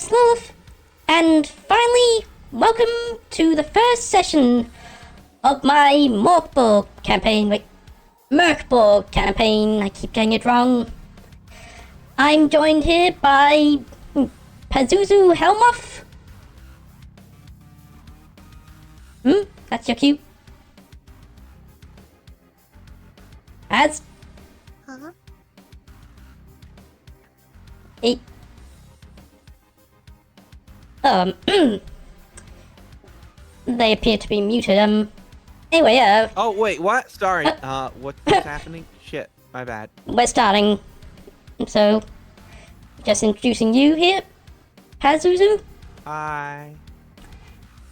Sloth, and finally, welcome to the first session of my Mörk campaign. Wait, Mörk campaign. I keep getting it wrong. I'm joined here by PazuzuHellMoth. That's your cue. As. Huh? Hey. They appear to be muted. Anyway, Oh, wait, what? Sorry. What's happening? Shit, my bad. we're starting. So, just introducing you here, Pazuzu, Hi.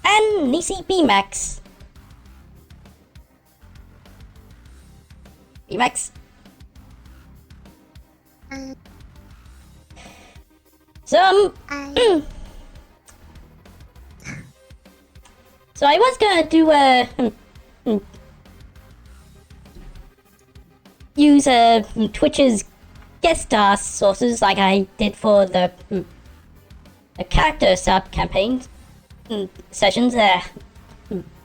and Nisi Beemax. Beemax. So, so I was gonna do use Twitch's guest star sources like I did for the character sub campaign sessions.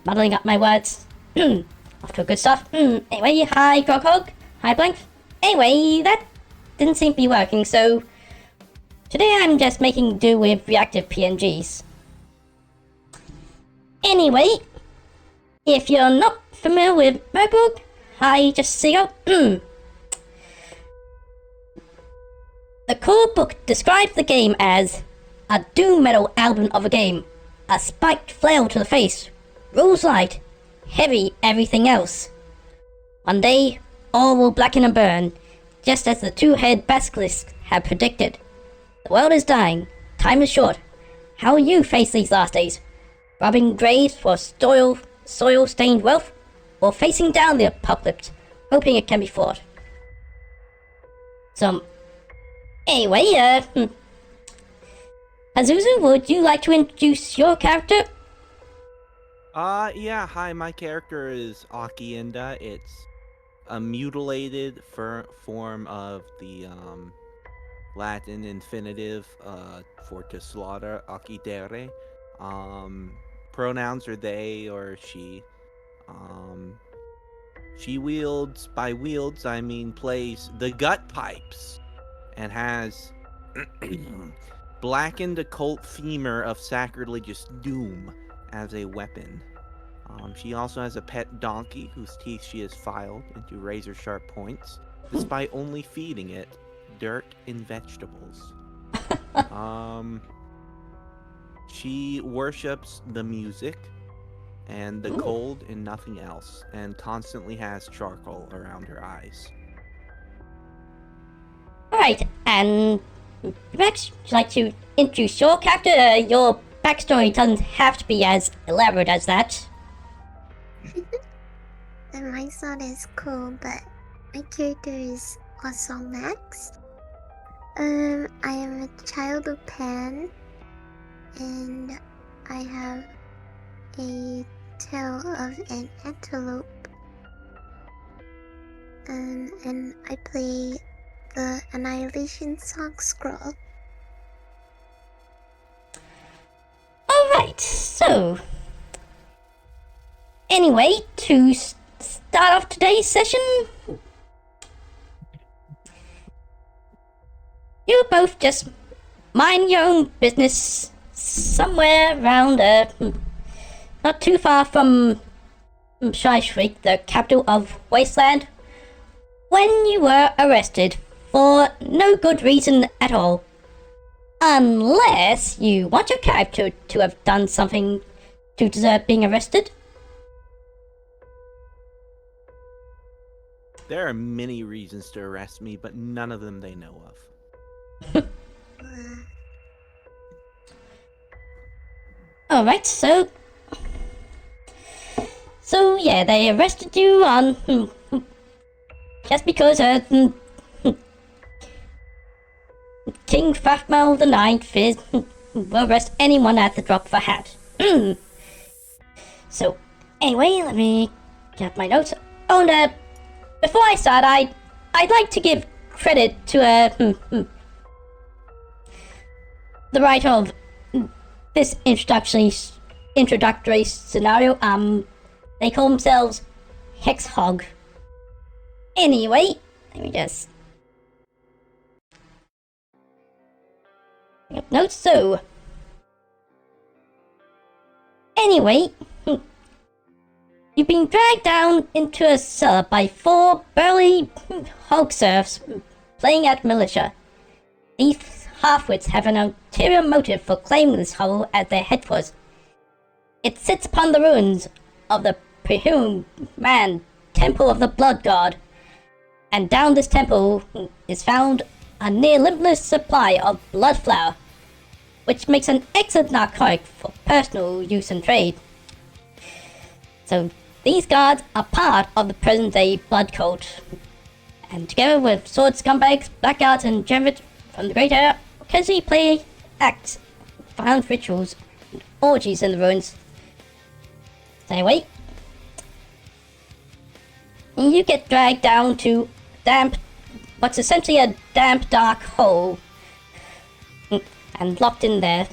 Muddling up my words. Off to a good start. Anyway, hi Groghog, hi Blank. Anyway, that didn't seem to be working, so today I'm just making do with reactive PNGs. Anyway, if you're not familiar with Mörk, hi, just so you know, the core book describes the game as a doom metal album of a game, a spiked flail to the face, rules light, heavy everything else. One day, all will blacken and burn, just as the two-head basilisks had predicted. The world is dying, time is short. How will you face these last days? Robbing graves for soil-stained wealth, or facing down the apocalypse, hoping it can be fought? So, anyway, Pazuzu, would you like to introduce your character? Yeah, hi, my character is Akienda. It's a mutilated form of the, Latin infinitive, for to slaughter, Akidere. Pronouns are they or she. She wields, by wields, I mean plays the gut pipes and has blackened occult femur of sacrilegious doom as a weapon. She also has a pet donkey whose teeth she has filed into razor-sharp points, despite only feeding it dirt and vegetables. She worships the music and the cold and nothing else, and constantly has charcoal around her eyes. Alright, and Max, would you like to introduce your character? Your backstory doesn't have to be as elaborate as that. And my son is cool, but my character is also Max. I am a child of Pan, and I have a tail of an antelope. And I play the Annihilation Song Scroll. Alright, so anyway, to start off today's session, you both just mind your own business somewhere around, not too far from Shishrik, the capital of Wasteland, when you were arrested for no good reason at all. Unless you want your character to have done something to deserve being arrested. There are many reasons to arrest me, but none of them they know of. Alright, so yeah, they arrested you on just because King Fafmal the Ninth will arrest anyone at the drop of a hat. So anyway, let me get my notes. Oh, and before I start, I'd like to give credit to the writer of this introductory scenario, they call themselves Hexhog. Anyway, let me just make notes. So, anyway, you've been dragged down into a cellar by 4 burly hog serfs playing at militia. These half-wits have an ulterior motive for claiming this hovel as their headquarters. It sits upon the ruins of the prehuman Temple of the Blood God, and down this temple is found a near limitless supply of blood flower, which makes an excellent narcotic for personal use and trade. So these guards are part of the present-day blood cult, and together with sword scumbags, blackguards, and Jevit from the Great Area, occasionally play acts, violent rituals, and orgies in the ruins. So anyway, you get dragged down to what's essentially a damp, dark hole, and locked in there.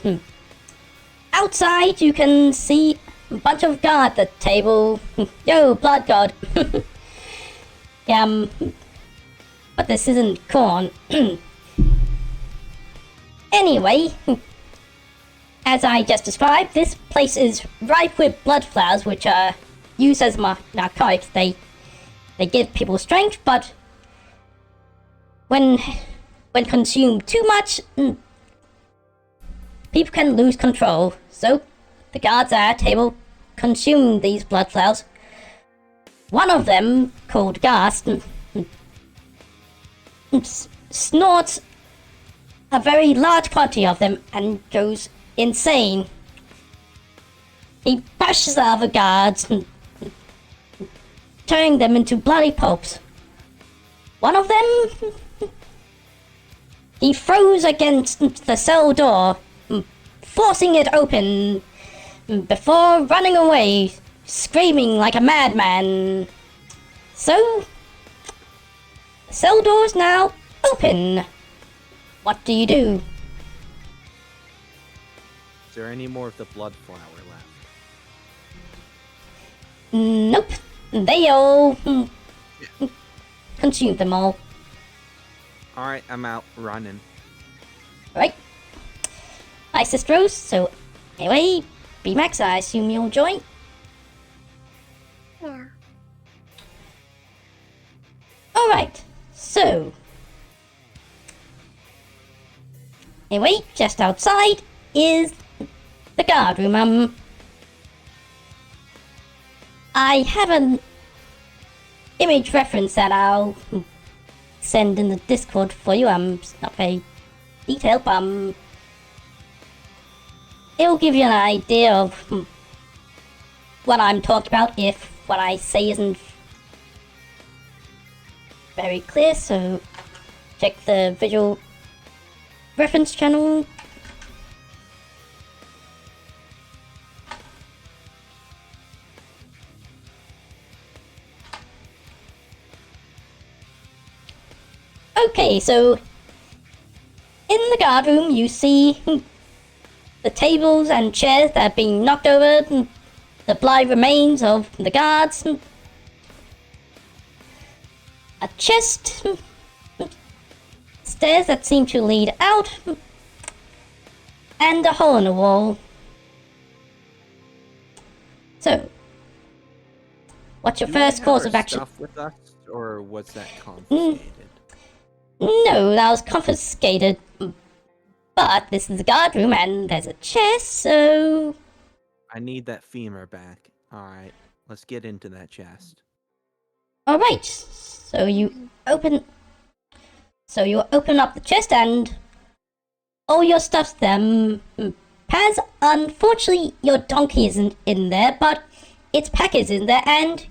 Outside, you can see a bunch of guards at the table. Yo, blood god. But this isn't corn. Anyway, as I just described, this place is ripe with blood flowers, which are used as narcotics. They give people strength, but when consumed too much, people can lose control. So the guards at our table consume these blood flowers. One of them, called Gast, snorts a very large quantity of them and goes insane. He bashes the other guards, turning them into bloody pulps. One of them, he throws against the cell door, forcing it open before running away, screaming like a madman. So, the cell door is now open. What do you do? Is there any more of the blood flower left? Nope. They all consumed them all. Alright, I'm out running. Right. Hi, Sister Rose. So, anyway, Beemax, I assume you'll join? Yeah. Alright, so... Anyway, just outside is the guard room. I have an image reference that I'll send in the Discord for you. It's not very detailed, but it'll give you an idea of what I'm talking about if what I say isn't very clear. So check the visual reference channel. Okay, so in the guard room you see the tables and chairs that have been knocked over, the bloody remains of the guards, a chest, stairs that seem to lead out, and a hole in the wall. So, what's your first course of action? Stuff with us, or was that confiscated? No, that was confiscated. But this is the guard room and there's a chest, so... I need that femur back. Alright, let's get into that chest. Alright, so you open up the chest and all your stuff's there. Paz, unfortunately your donkey isn't in there, but its pack is in there and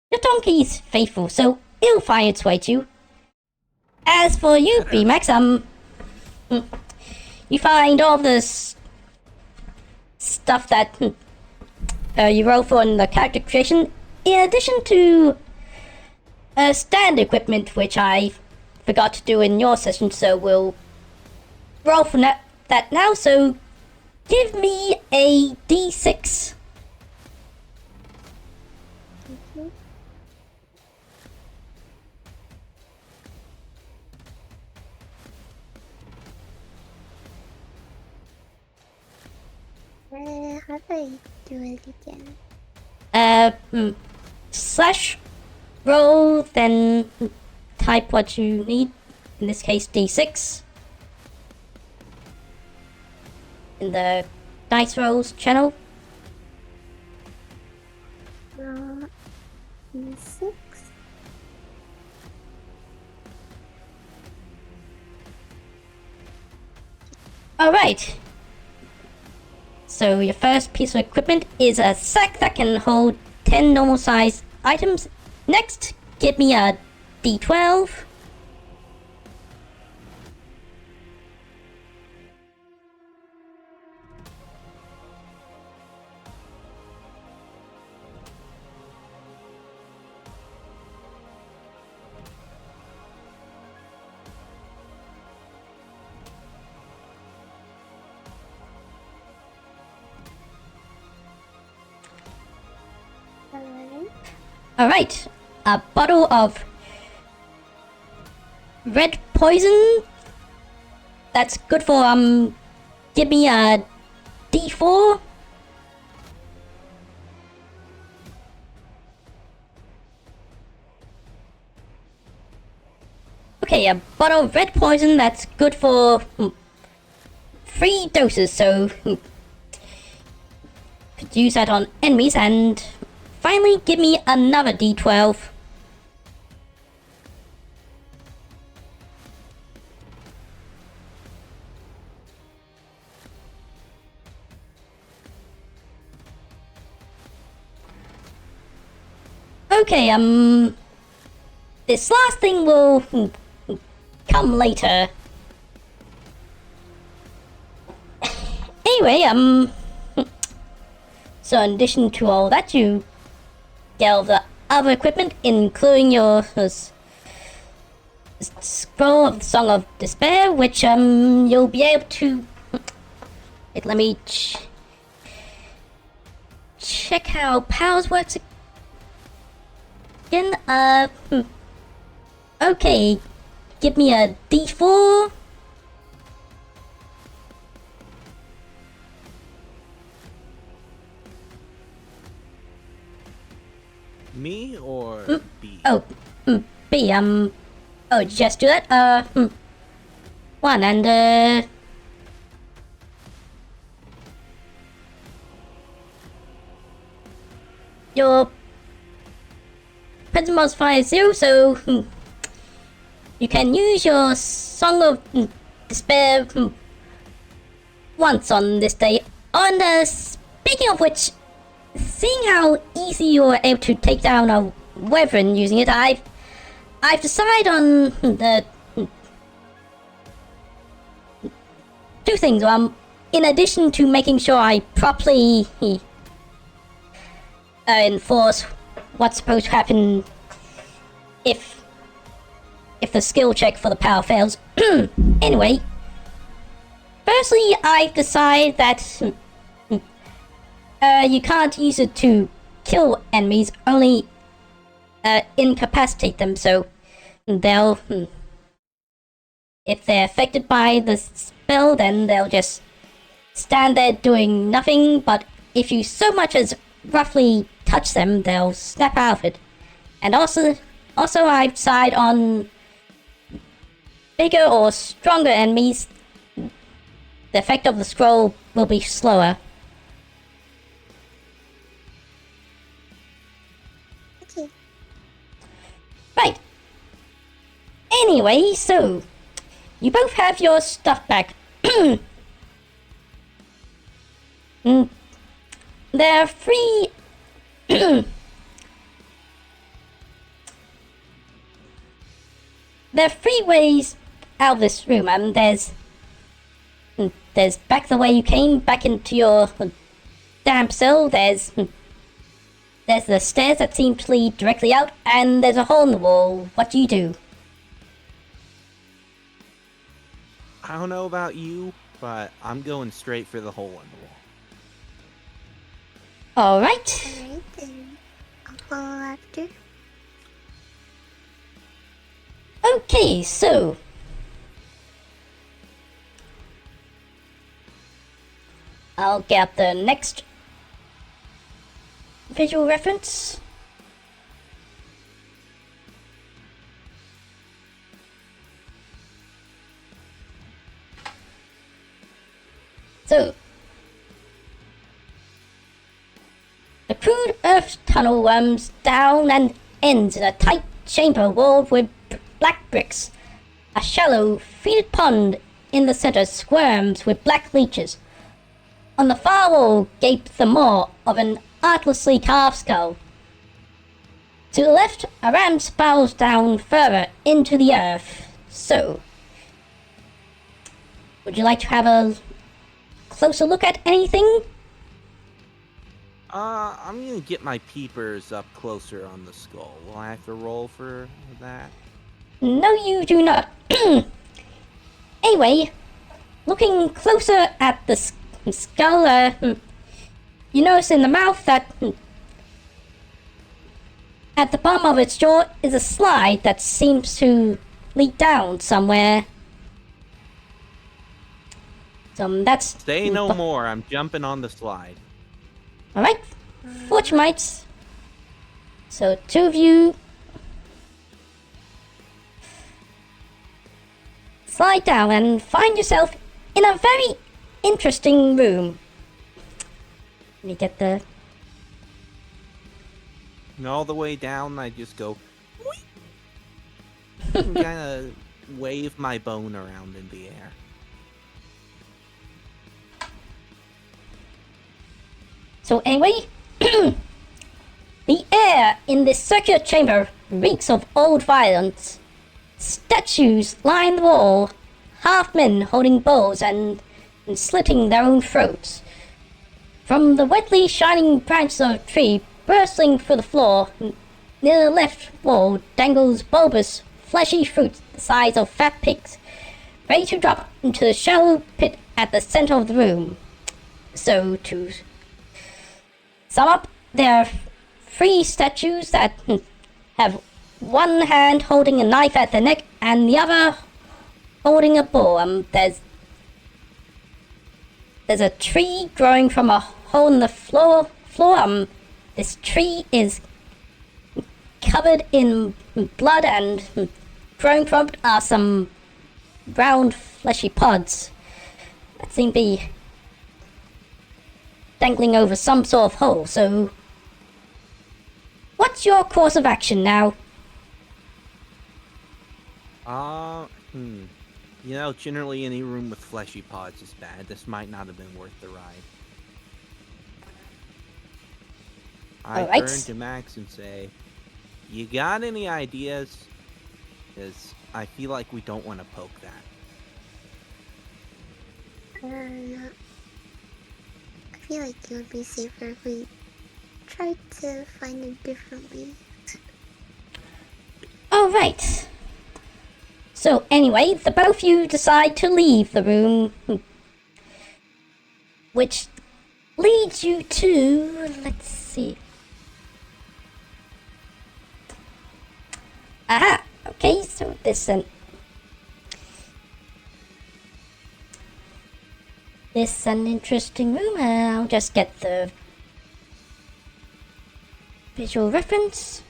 your donkey's faithful, so it'll find its way to you. As for you, Beemax, you find all this stuff that you roll for in the character creation, in addition to stand equipment, which I forgot to do in your session, so we'll roll for that now, so give me a d6. Okay. How do I do it again? Slash roll, then type what you need. In this case, d6. In the dice rolls channel. Roll d6. Alright. So your first piece of equipment is a sack that can hold 10 normal sized items. Next, give me a d12. Alright, a bottle of red poison. That's good for, give me a d4. Okay, a bottle of red poison that's good for 3 doses, so could use that on enemies. And finally, give me another d12. Okay, this last thing will come later. Anyway, so in addition to all that, you get all the other equipment, including your scroll of the Song of Despair, which you'll be able to. Wait, let me check how powers works again. Okay, give me a d4. Me or B? Oh, B, oh, just do that, 1, and, your present modifier is 0, so, you can use your Song of Despair, once on this day. And, speaking of which, seeing how easy you were able to take down a wyvern using it, I've decided on the 2 things. In addition to making sure I properly enforce what's supposed to happen if the skill check for the power fails. Anyway, firstly, I've decided that you can't use it to kill enemies, only incapacitate them, so they'll, if they're affected by the spell, then they'll just stand there doing nothing, but if you so much as roughly touch them, they'll snap out of it. And also I've decided on bigger or stronger enemies, the effect of the scroll will be slower. Okay. Right. Anyway, so you both have your stuff back. There are 3 there are 3 ways out of this room. There's back the way you came, back into your damp cell. There's the stairs that seem to lead directly out, and there's a hole in the wall. What do? I don't know about you, but I'm going straight for the hole in the wall. Alright. Alright, then I'll follow after. Okay, so I'll get the next visual reference. So, the crude earth tunnel runs down and ends in a tight chamber walled with black bricks. A shallow, fetid pond in the center squirms with black leeches. On the far wall gapes the maw of an artlessly carved skull. To the left, a ramp spirals down further into the earth. So, would you like to have a closer look at anything? I'm gonna get my peepers up closer on the skull. Will I have to roll for that? No, you do not. Anyway, looking closer at the skull, you notice in the mouth that at the bottom of its jaw is a slide that seems to lead down somewhere. So that's... Say no more, I'm jumping on the slide. Alright, fortune mites. So two of you slide down and find yourself in a very interesting room. Let me get the... And all the way down, I just go... and kind of wave my bone around in the air. So anyway, the air in this circular chamber reeks of old violence. Statues line the wall, half men holding bows and slitting their own throats. From the wetly shining branches of a tree bursting through the floor, near the left wall dangles bulbous, fleshy fruit the size of fat pigs, ready to drop into the shallow pit at the center of the room. So to sum up, there are three statues that have one hand holding a knife at the neck and the other holding a bow. There's a tree growing from a hole in the floor. This tree is covered in blood, and growing from it are some round fleshy pods that seem to be dangling over some sort of hole. So, what's your course of action now? You know, generally any room with fleshy pods is bad. This might not have been worth the ride. I turn to Max and say, you got any ideas? Because I feel like we don't want to poke that. I feel like it would be safer if we tried to find a different way. Alright. So anyway, the both of you decide to leave the room, which leads you to, let's see. Aha! Okay, so this is an interesting room. I'll just get the visual reference.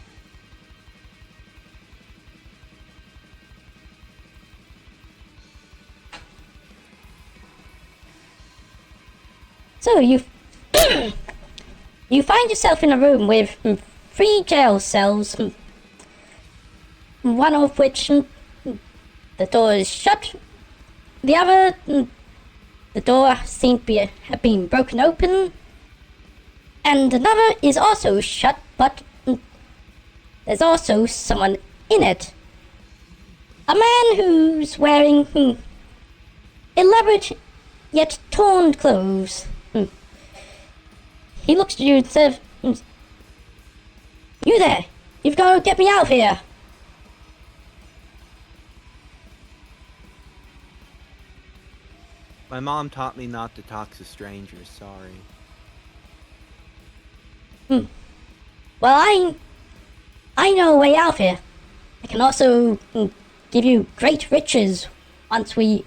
So you you find yourself in a room with 3 jail cells, one of which the door is shut, the other the door seems to have been broken open, and another is also shut, but there's also someone in it. A man who's wearing elaborate yet torn clothes. He looks at you and says, "You there, you've got to get me out of here." My mom taught me not to talk to strangers, sorry. Well, I know a way out here. I can also give you great riches once we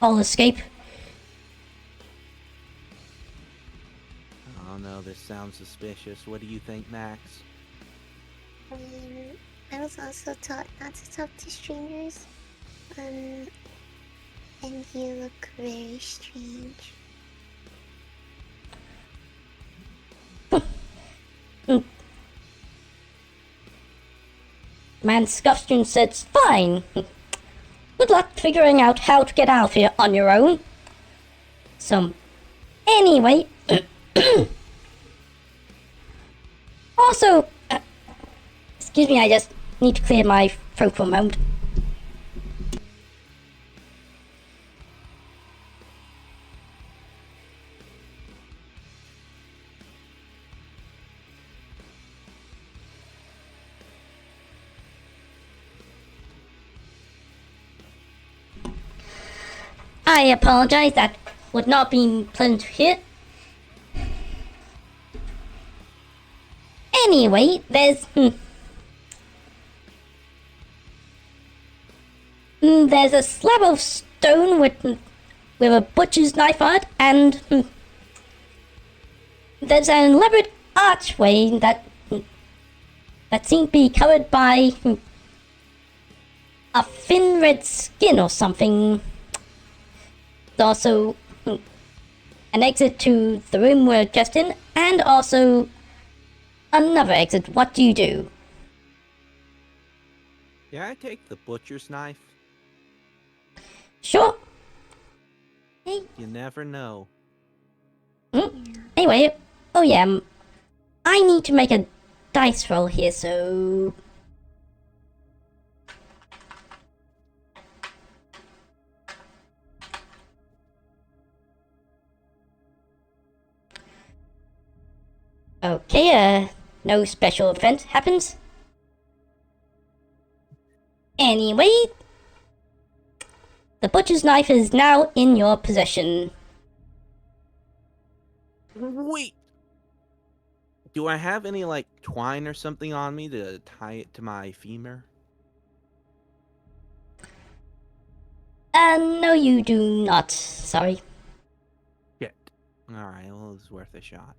all escape. Oh no, this sounds suspicious. What do you think, Max? I was also taught not to talk to strangers. And you look very strange. Man scoffed and said, fine. Good luck figuring out how to get out of here on your own. So, anyway. Also, excuse me, I just need to clear my throat for a moment. I apologize, that would not be pleasant to hear. Anyway, there's a slab of stone with a butcher's knife on it, and there's an elaborate archway that seems to be covered by a thin red skin or something. There's also an exit to the room we're just in, and also another exit. What do you do? Yeah, I take the butcher's knife. Sure. Hey. You never know. Anyway, oh yeah, I need to make a dice roll here, so... Okay, no special event happens. Anyway, the butcher's knife is now in your possession. Wait! Do I have any, like, twine or something on me to tie it to my femur? No you do not, sorry. Shit. Alright, well, it's worth a shot.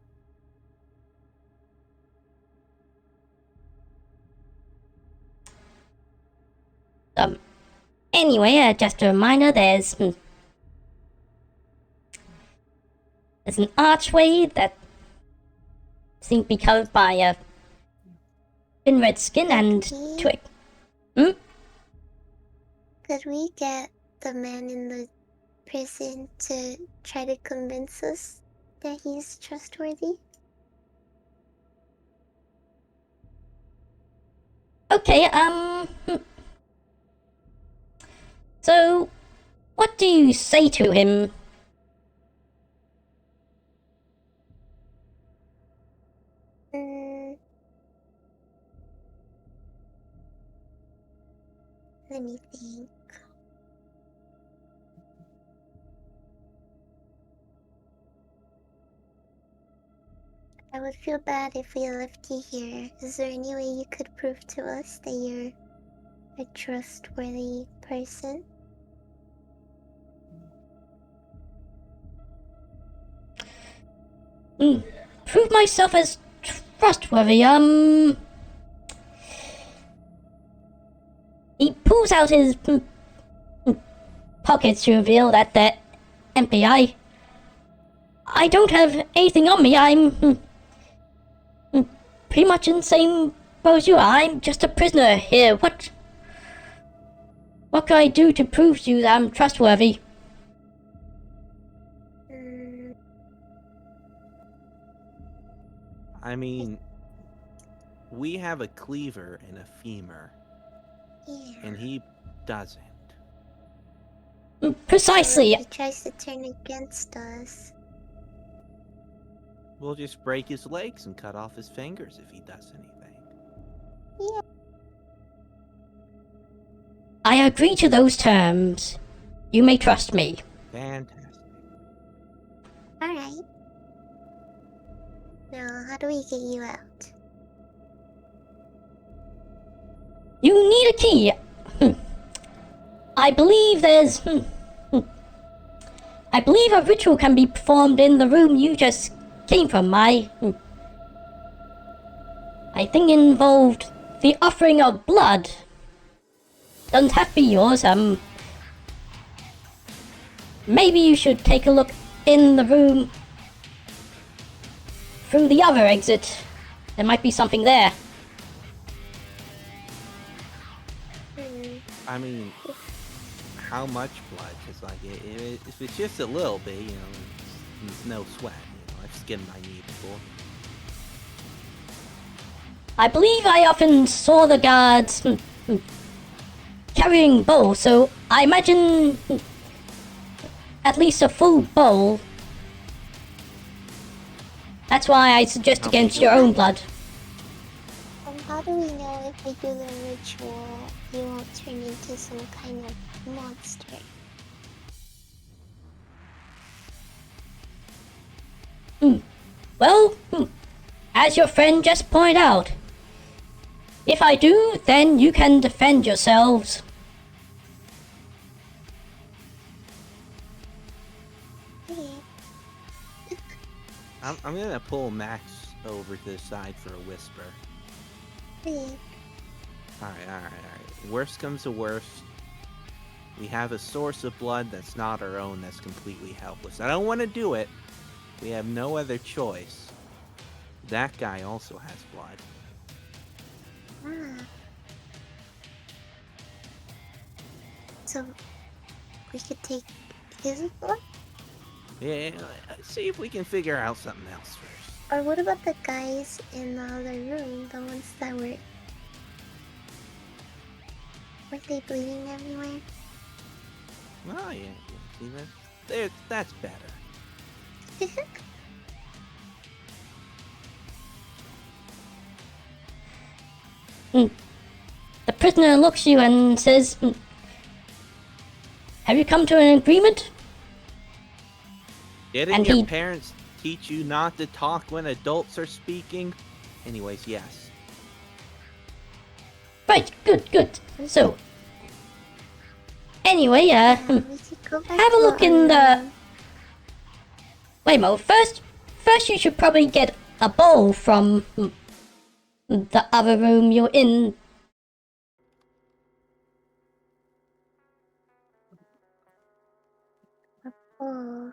Anyway, just a reminder, there's an archway that seems to be covered by a thin red skin and twig. Could we get the man in the prison to try to convince us that he's trustworthy? Okay, so, what do you say to him? Let me think. I would feel bad if we left you here. Is there any way you could prove to us that you're a trustworthy person? Prove myself as trustworthy, He pulls out his pockets to reveal that they're empty. I don't have anything on me. I'm pretty much in the same boat as you are. I'm just a prisoner here. What can I do to prove to you that I'm trustworthy? I mean, we have a cleaver and a femur. Yeah. And he doesn't. Precisely. If he tries to turn against us. We'll just break his legs and cut off his fingers if he does anything. Yeah. I agree to those terms. You may trust me. Fantastic. Alright. Now, how do we get you out? You need a key. I believe there's... I believe a ritual can be performed in the room you just came from. I think it involved the offering of blood. Doesn't have to be yours. Maybe you should take a look in the room through the other exit. There might be something there. I mean, how much blood? Because like, if it's just a little bit, you know, it's no sweat. You know, I've skinned my knee before. I believe I often saw the guards carrying bowls, so I imagine at least a full bowl. That's why I suggest against your own blood. How do we know if we do the ritual, you won't turn into some kind of monster? Well, as your friend just pointed out, if I do, then you can defend yourselves. I'm gonna pull Max over to the side for a whisper. Alright. Worst comes to worst. We have a source of blood that's not our own that's completely helpless. I don't want to do it. We have no other choice. That guy also has blood. So, we could take his blood? Yeah, see if we can figure out something else first. Or what about the guys in the other room? The ones that weren't they bleeding everywhere? Oh yeah, see that's better. The prisoner looks at you and says, have you come to an agreement? Didn't your parents teach you not to talk when adults are speaking? Anyways, yes. Right, good. So, anyway, have a look in the... Wait a moment, first you should probably get a bowl from the other room you're in. Oh.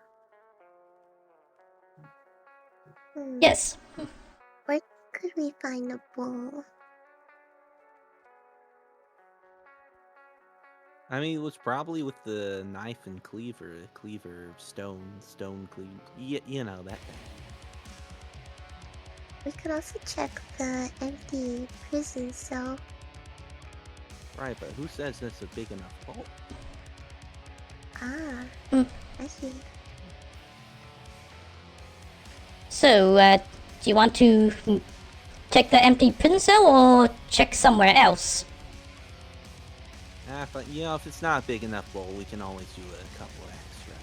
Yes. Where could we find a bowl? I mean, it was probably with the knife and cleaver, stone cleaver, you know, that thing. We could also check the empty prison cell. Right, but who says that's a big enough bowl? I see. So, do you want to check the empty prison cell or check somewhere else? But you know, if it's not a big enough bowl, we can always do a couple of extras.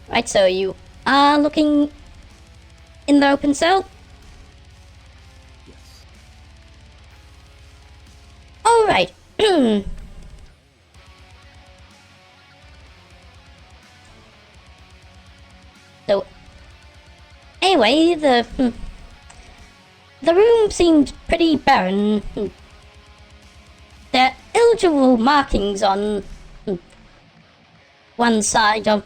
Right, so you are looking in the open cell? Yes. Alright. So, anyway, the room seems pretty barren. There are illegible markings on one side of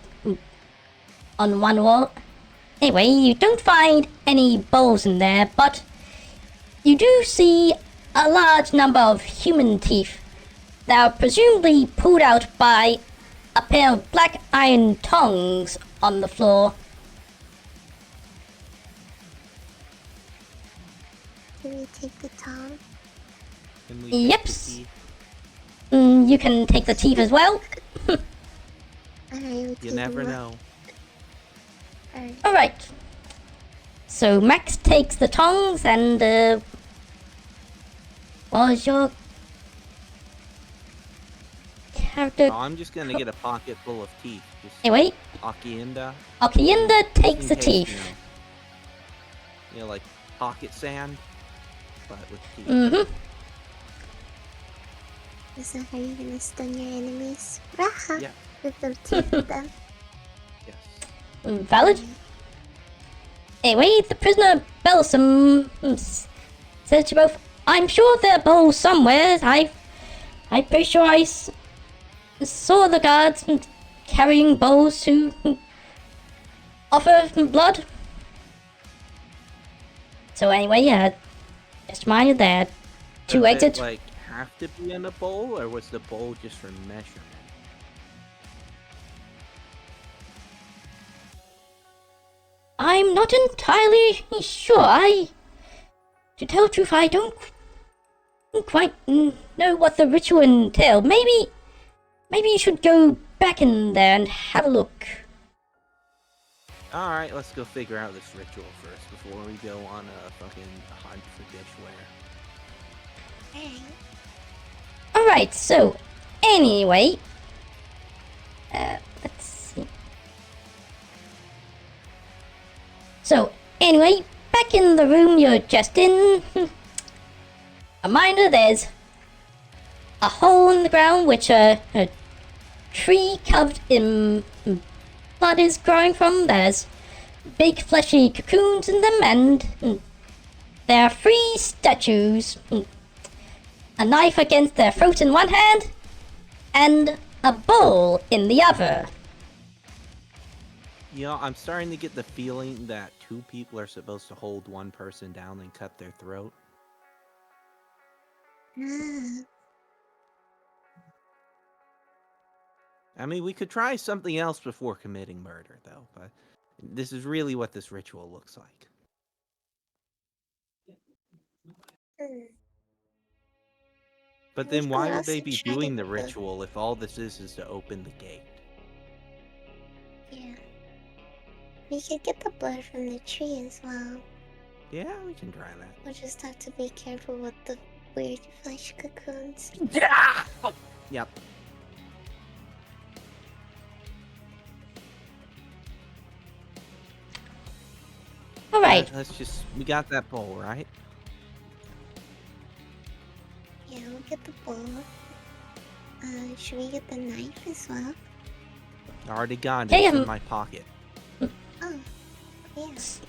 on one wall. Anyway, you don't find any bowls in there, but you do see a large number of human teeth that are presumably pulled out by a pair of black iron tongs on the floor. Can we take the tongue? Can we Yep. take the teeth? You can take the teeth as well. You never know. Alright. So Max takes the tongs and because your character... Oh, I'm just gonna get a pocket full of teeth. Just Anyway, Akienda. Akienda takes in the case, teeth. You know, like pocket sand, but with teeth. Mm-hmm. Is that how you're gonna stun your enemies? Raha! Yeah. With the teeth of them. Yes. Valid. Anyway, the prisoner Belsum says to both, I'm sure there are bowls somewhere. I'm pretty sure I saw the guards carrying bowls to offer blood. So anyway, just mind you there. Two Does exits. it, like, have to be in a bowl, or was the bowl just for measurement? I'm not entirely sure. To tell the truth, I don't quite know what the ritual entailed. Maybe you should go back in there and have a look. Alright, let's go figure out this ritual first before we go on a fucking hunt for dishware. Alright, so, anyway, let's see. So, anyway, back in the room you're just in, a reminder there's a hole in the ground which a tree covered in blood is growing from. There's big fleshy cocoons in them, and there are 3 statues. A knife against their throat in one hand, and a bowl in the other. You know, I'm starting to get the feeling that 2 people are supposed to hold one person down and cut their throat. I mean, we could try something else before committing murder, though, but this is really what this ritual looks like. But then why would they be doing the ritual if all this is to open the gate? Yeah. We could get the blood from the tree as well. Yeah, we can try that. We'll just have to be careful with the weird flesh cocoons. Yeah! Oh, yep. Alright. We got that bowl, right? Yeah, we'll get the bowl. Should we get the knife as well? Already got it. Hey, It's in my pocket. Oh, yes.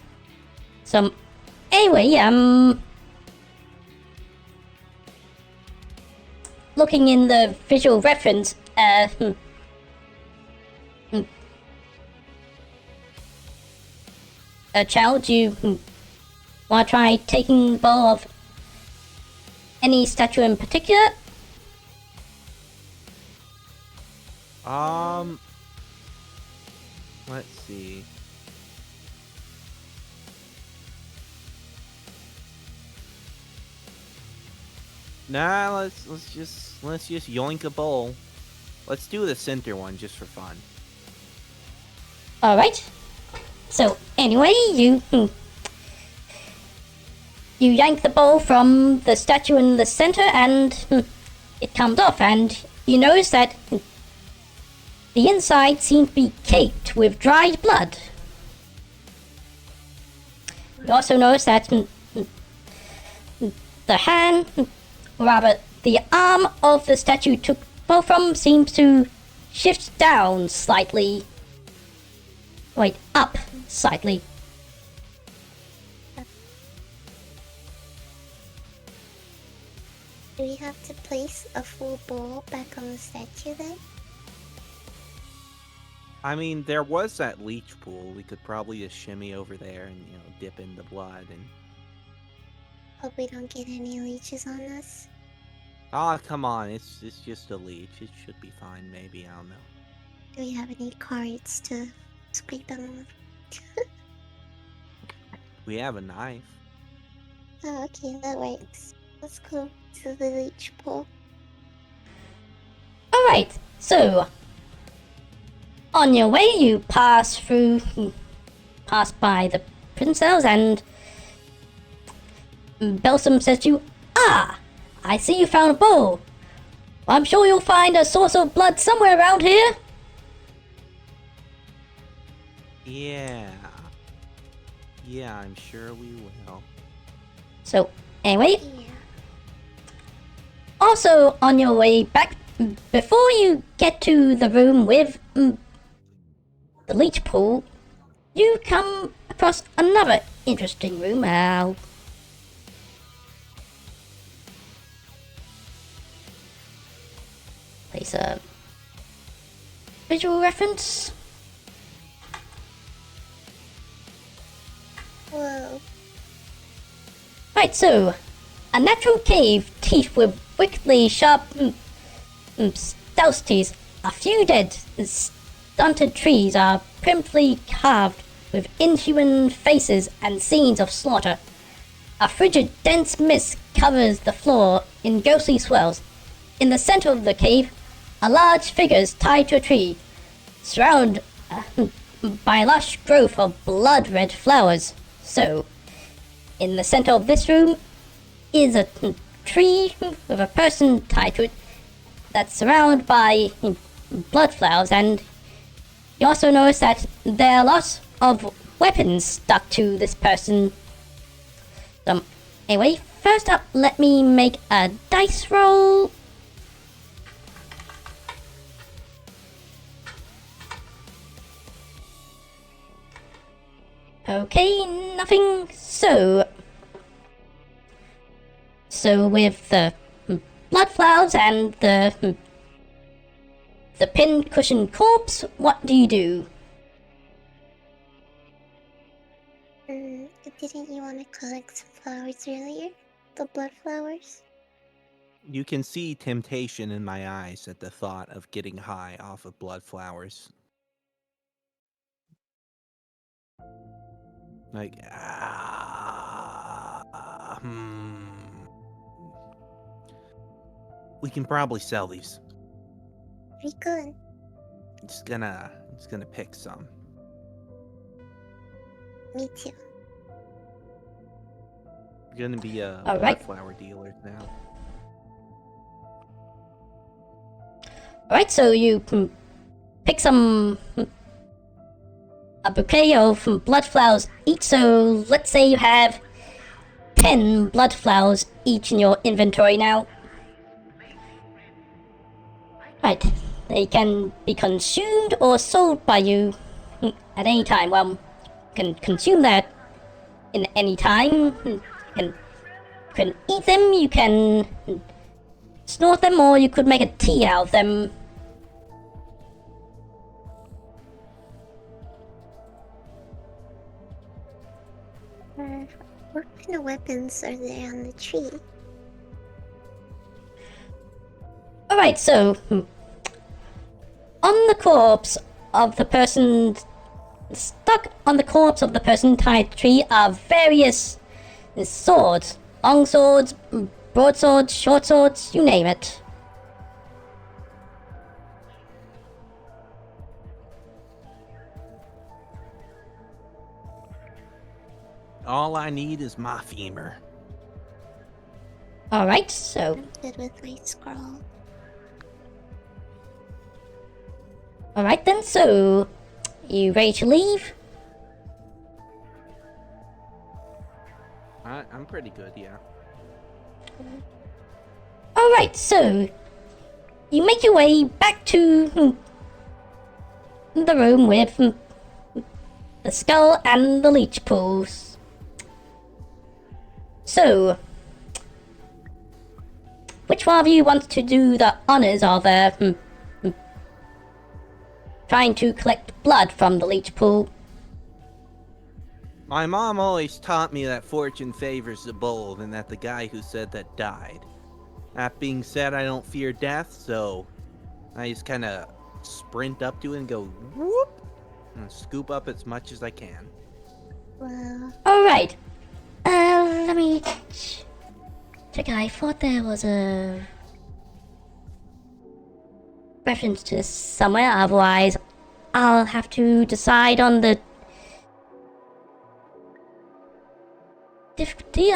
So, anyway, looking in the visual reference, child, do you want to try taking the bowl of any statue in particular? Let's see. Nah, let's just yoink a bowl. Let's do the center one just for fun. Alright. So, anyway, you yank the bowl from the statue in the center, and it comes off, and you notice that the inside seems to be caked with dried blood. You also notice that the hand, or rather the arm of the statue took both from seems to shift down slightly. Wait, up slightly. Do we have to place a full bowl back on the statue then? I mean, there was that leech pool. We could probably just shimmy over there and, you know, dip in the blood and... Hope we don't get any leeches on us. Ah, come on. It's just a leech. It should be fine, maybe. I don't know. Do we have any cards to scrape them off? We have a knife. Oh, okay, that works. Let's go to the leech pool. Alright, so on your way you pass by the prison cells, and Belsum says to you, I see you found a bowl. I'm sure you'll find a source of blood somewhere around here. Yeah. Yeah, I'm sure we will. So, anyway, Yeah. also on your way back, before you get to the room with the leech pool, you come across another interesting room. I'll place a visual reference. Whoa. Right, so a natural cave teeth with wickedly sharp stout teeth. A few dead, stunted trees are primply carved with inhuman faces and scenes of slaughter. A frigid, dense mist covers the floor in ghostly swirls. In the center of the cave, a large figure is tied to a tree, surrounded by a lush growth of blood-red flowers. So, in the center of this room is a tree with a person tied to it that's surrounded by blood flowers, and you also notice that there are lots of weapons stuck to this person. Anyway, first up, let me make a dice roll. Okay, nothing. So with the blood flowers and the pin cushion corpse, what do you do? Didn't you want to collect some flowers earlier? The blood flowers? You can see temptation in my eyes at the thought of getting high off of blood flowers. Like, we can probably sell these. Very good. Just gonna pick some. Me too. Gonna be a All blood right. flower dealer now. Alright, so you pick a bouquet of blood flowers each, so let's say you have 10 blood flowers each in your inventory now. Right, they can be consumed or sold by you at any time. Well, you can consume that in any time. You can eat them, you can snort them, or you could make a tea out of them. What kind of weapons are there on the tree? Alright, so on the corpse of the person stuck on the corpse of the person tied to the tree are various swords. Long swords, broadswords, short swords, you name it. All I need is my femur. Alright, so I'm good with my scroll. alright then, so you ready to leave? I'm pretty good, yeah. Alright, so you make your way back to the room with the skull and the leech pools. So, which one of you wants to do the honors of trying to collect blood from the leech pool? My mom always taught me that fortune favors the bold and that the guy who said that died. That being said, I don't fear death, so I just kind of sprint up to it and go whoop and scoop up as much as I can. Well, Alright. Let me check. I thought there was a reference to this somewhere, otherwise I'll have to decide on the difficulty.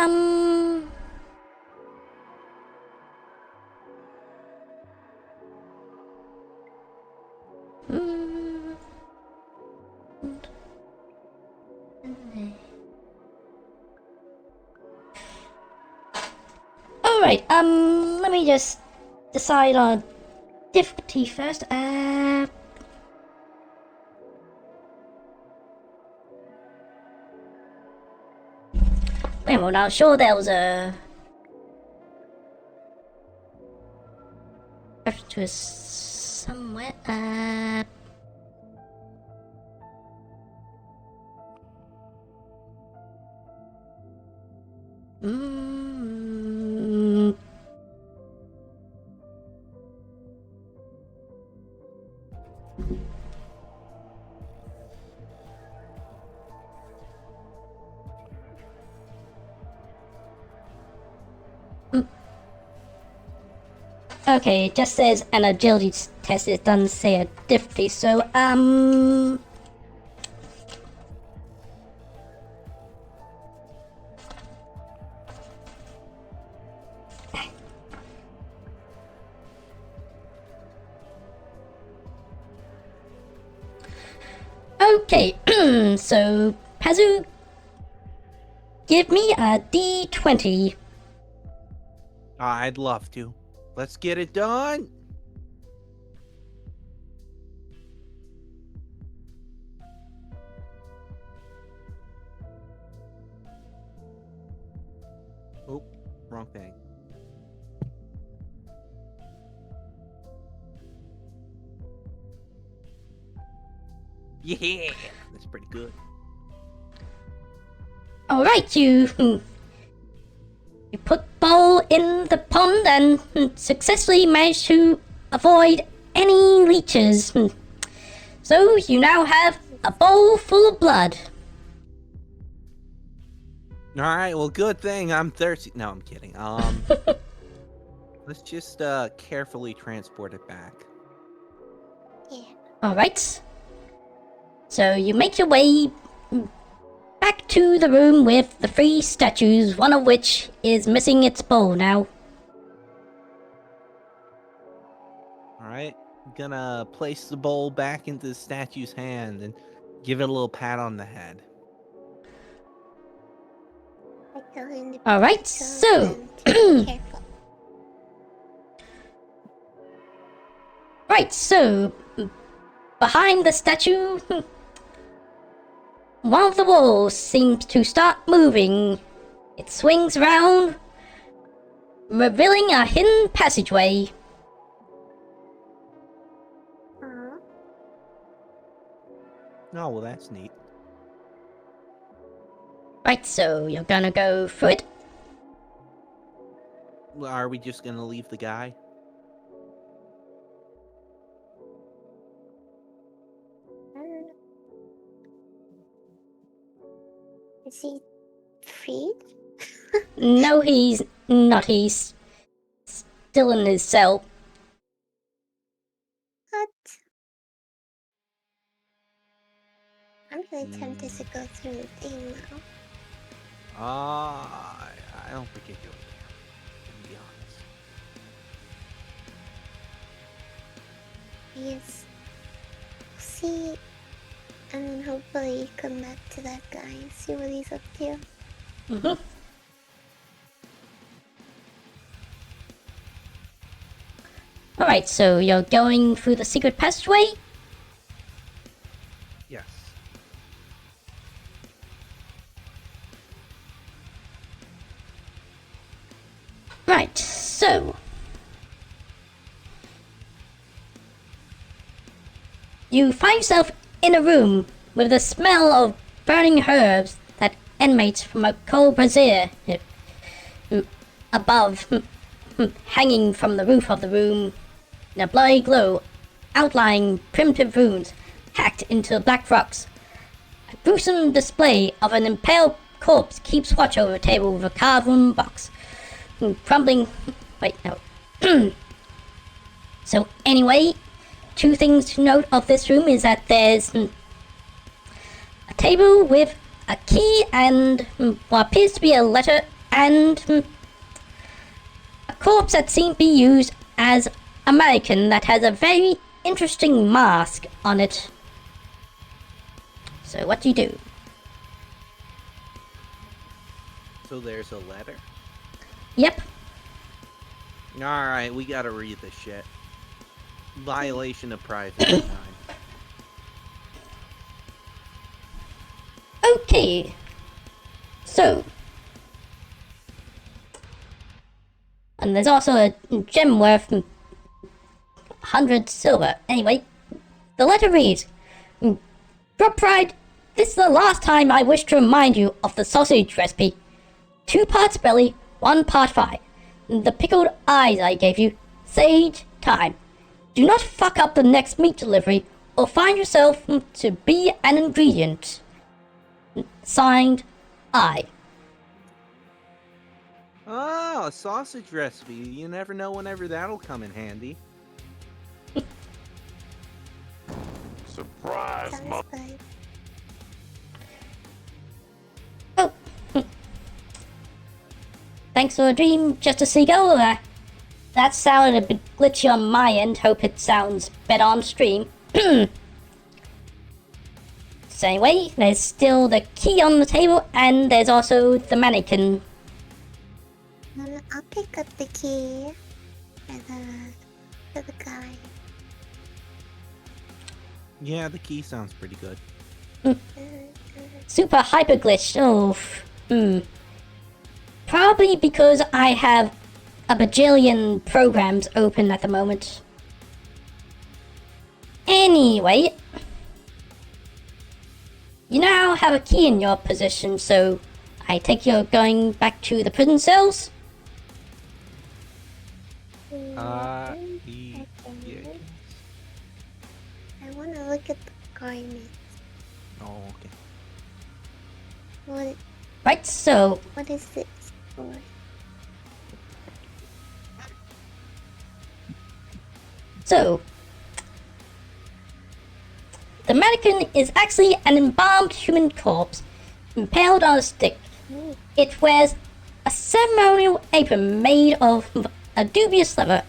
Alright, let me just decide on difficulty first. Wait a moment, I'm sure there was a... reference to it somewhere. Mm, Okay, it just says an agility test. It doesn't say a difficulty. So, okay, so, Pazu, give me a D20. I'd love to. Let's get it done. Oh, wrong thing. Yeah, that's pretty good. Alright, you put ball in the pond and successfully managed to avoid any leeches. So you now have a bowl full of blood. All right, well, good thing I'm thirsty. No, I'm kidding. Let's just carefully transport it back. Yeah. Alright. So you make your way back to the room with the 3 statues, one of which is missing its bowl now. All right, I'm gonna place the bowl back into the statue's hand and give it a little pat on the head. I tell him to Alright, I tell so them to be careful. right, so behind the statue, one of the walls seems to start moving. It swings around, revealing a hidden passageway. Aw. Oh, well, that's neat. Right, so you're gonna go through it. Well, are we just gonna leave the guy? I don't know. Is he freed? No, he's not. He's still in his cell. What? I'm really tempted to go through the thing now. I don't particularly care, to be honest. Yes. See, and then hopefully come back to that guy and see what he's up to. Alright, so you're going through the secret passageway? Yes. Right, so you find yourself in a room with the smell of burning herbs that emanates from a coal brazier above, hanging from the roof of the room in a bloody glow, outlining primitive runes hacked into black rocks. A gruesome display of an impaled corpse keeps watch over a table with a carved wooden box. Crumbling. Wait, no. So, anyway, 2 things to note of this room is that there's a table with a key and what appears to be a letter and a corpse that seems to be used as a mannequin that has a very interesting mask on it. So, what do you do? So there's a letter. Yep. Alright, we gotta read this shit. Violation of privacy time. Okay. So. And there's also a gem worth 100 silver. Anyway, the letter reads, Drop Pride, this is the last time I wish to remind you of the sausage recipe. 2 parts belly, 1 part thigh. The pickled eyes I gave you. Sage time. Do not fuck up the next meat delivery or find yourself to be an ingredient. Signed, I. Oh, a sausage recipe. You never know whenever that'll come in handy. Surprise, Sounds good. Oh. Thanks for the dream, just a seagull. That sounded a bit glitchy on my end. Hope it sounds better on stream. So anyway, there's still the key on the table, and there's also the mannequin. I'll pick up the key for the guy. Yeah, the key sounds pretty good. Super hyper glitch. Oh, probably because I have a bajillion programs open at the moment. Anyway, you now have a key in your possession, so I take you're going back to the prison cells? Yeah. I want to look at the garment. Oh, okay. Right, so What is this for? the mannequin is actually an embalmed human corpse, impaled on a stick. It wears a ceremonial apron made of a dubious leather,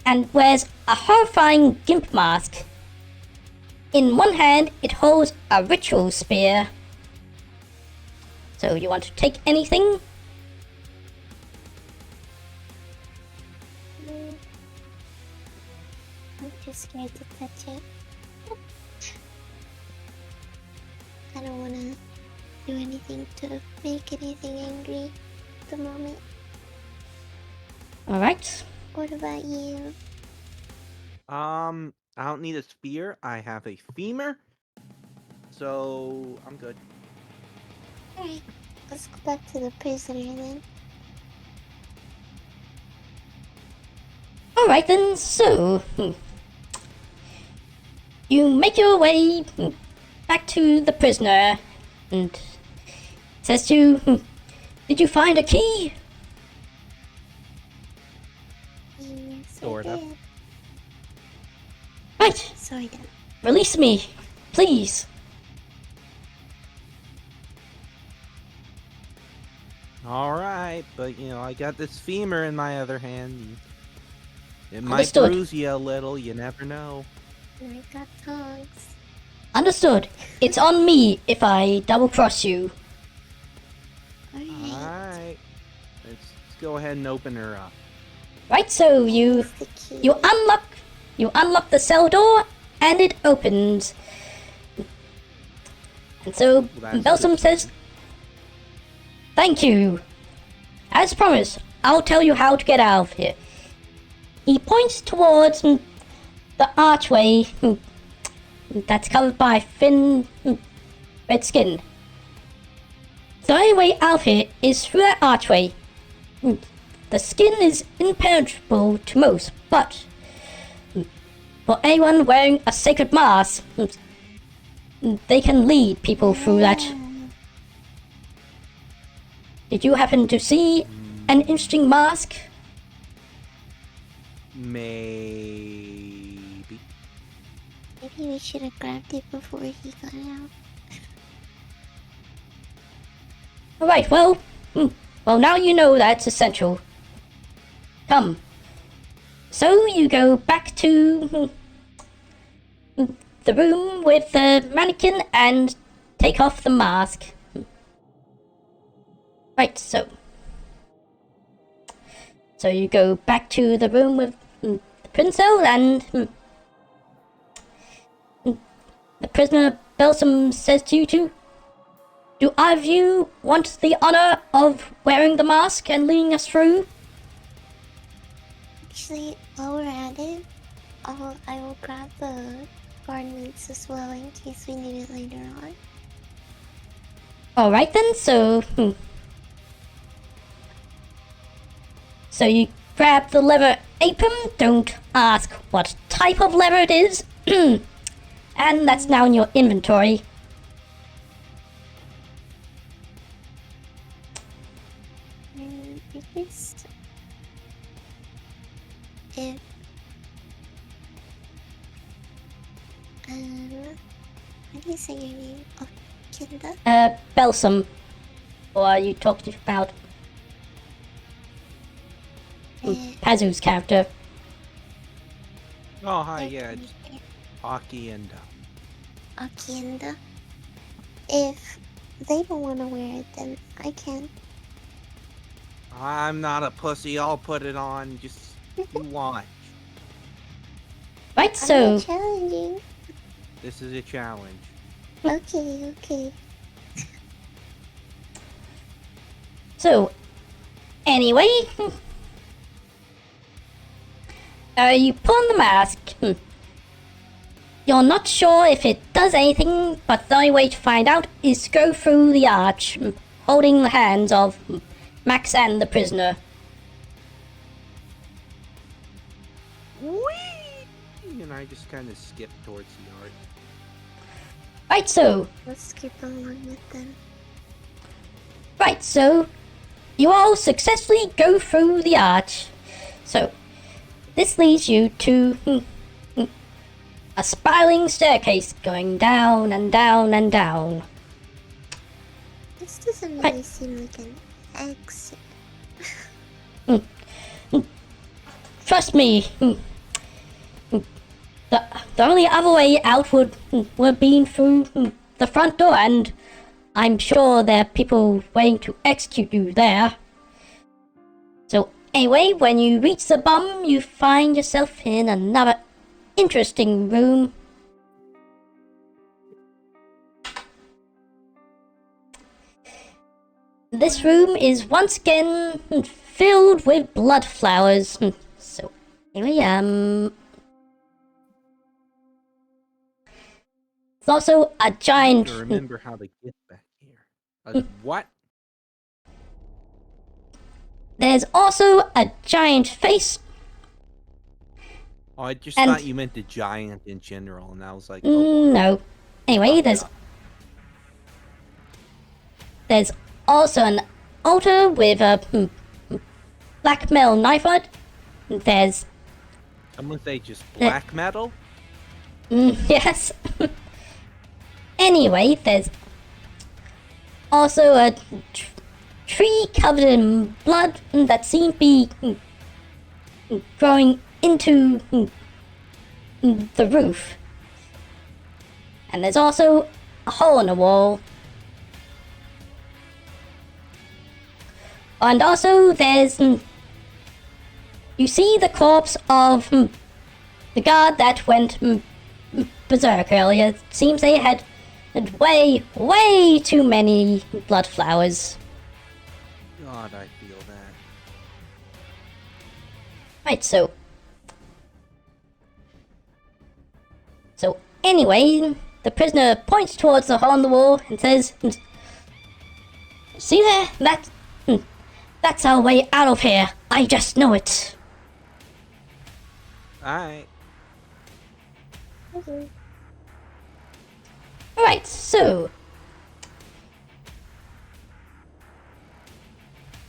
and wears a horrifying gimp mask. In one hand, it holds a ritual spear. So you want to take anything? I'm too scared to touch it. I don't want to do anything to make anything angry at the moment. Alright. What about you? I don't need a spear. I have a femur. So, I'm good. Alright, let's go back to the prisoner then. Alright then, so you make your way back to the prisoner, and it says to you, did you find a key? Yes, Sort I of. did. Right, Sort of. release me, please. Alright, but I got this femur in my other hand. It might Understood. bruise you a little, you never know. And I got tongs. Understood. It's on me if I double cross you. Alright. Alright. Let's go ahead and open her up. Right, so you The key. you unlock the cell door, and it opens. And so Well, that's Belsum good. says, thank you. As promised, I'll tell you how to get out of here. He points towards the archway that's covered by thin red skin. The only way out of here is through that archway. The skin is impenetrable to most, but for anyone wearing a sacred mask, they can lead people through that. Did you happen to see an interesting mask? Maybe. Maybe we should have grabbed it before he got out. Alright, well, now you know that's essential. Come. So you go back to the room with the mannequin and take off the mask. Right, so So you go back to the room with the prison cell, and the prisoner Balsam says to you two, do either of you want the honor of wearing the mask and leading us through? Actually, while we're at it, I will grab the garments as well in case we need it later on. Alright then, so you grab the leather apron, don't ask what type of leather it is, and that's now in your inventory. I guess if how do you say your name? Oh, Kinda? Balsam. Or are you talking about Pazu's character? Oh, hi, yeah, it's Aki and Kinda. If they don't want to wear it, then I can. I'm not a pussy. I'll put it on. Just you watch. Right, I'm so not challenging. This is a challenge. Okay. So, anyway, you put on the mask. You're not sure if it does anything, but the only way to find out is to go through the arch, holding the hands of Max and the prisoner. Whee! And I just kind of skip towards the yard. Right, so Let's skip along with them. You all successfully go through the arch. So, this leads you to a spiraling staircase going down and down and down. This doesn't really seem like an exit. Trust me, the only other way out would be through the front door, and I'm sure there are people waiting to execute you there. So anyway, when you reach the bottom, you find yourself in another interesting room. This room is once again filled with blood flowers. So anyway, there's also a giant. I remember how to get back here. What? There's also a giant face. Oh, I just thought you meant the giant in general, and I was like, oh, no. Anyway, there's also an altar with a black metal knife on it. There's someone say just black metal? yes. Anyway, there's also a tree covered in blood that seems to be growing into the roof. And there's also a hole in the wall. And also there's you see the corpse of the guard that went berserk earlier. It seems they had way too many blood flowers. God, I feel that. Right, so anyway, the prisoner points towards the hole in the wall and says, see there? That's our way out of here. I just know it. Alright. Okay. Alright, so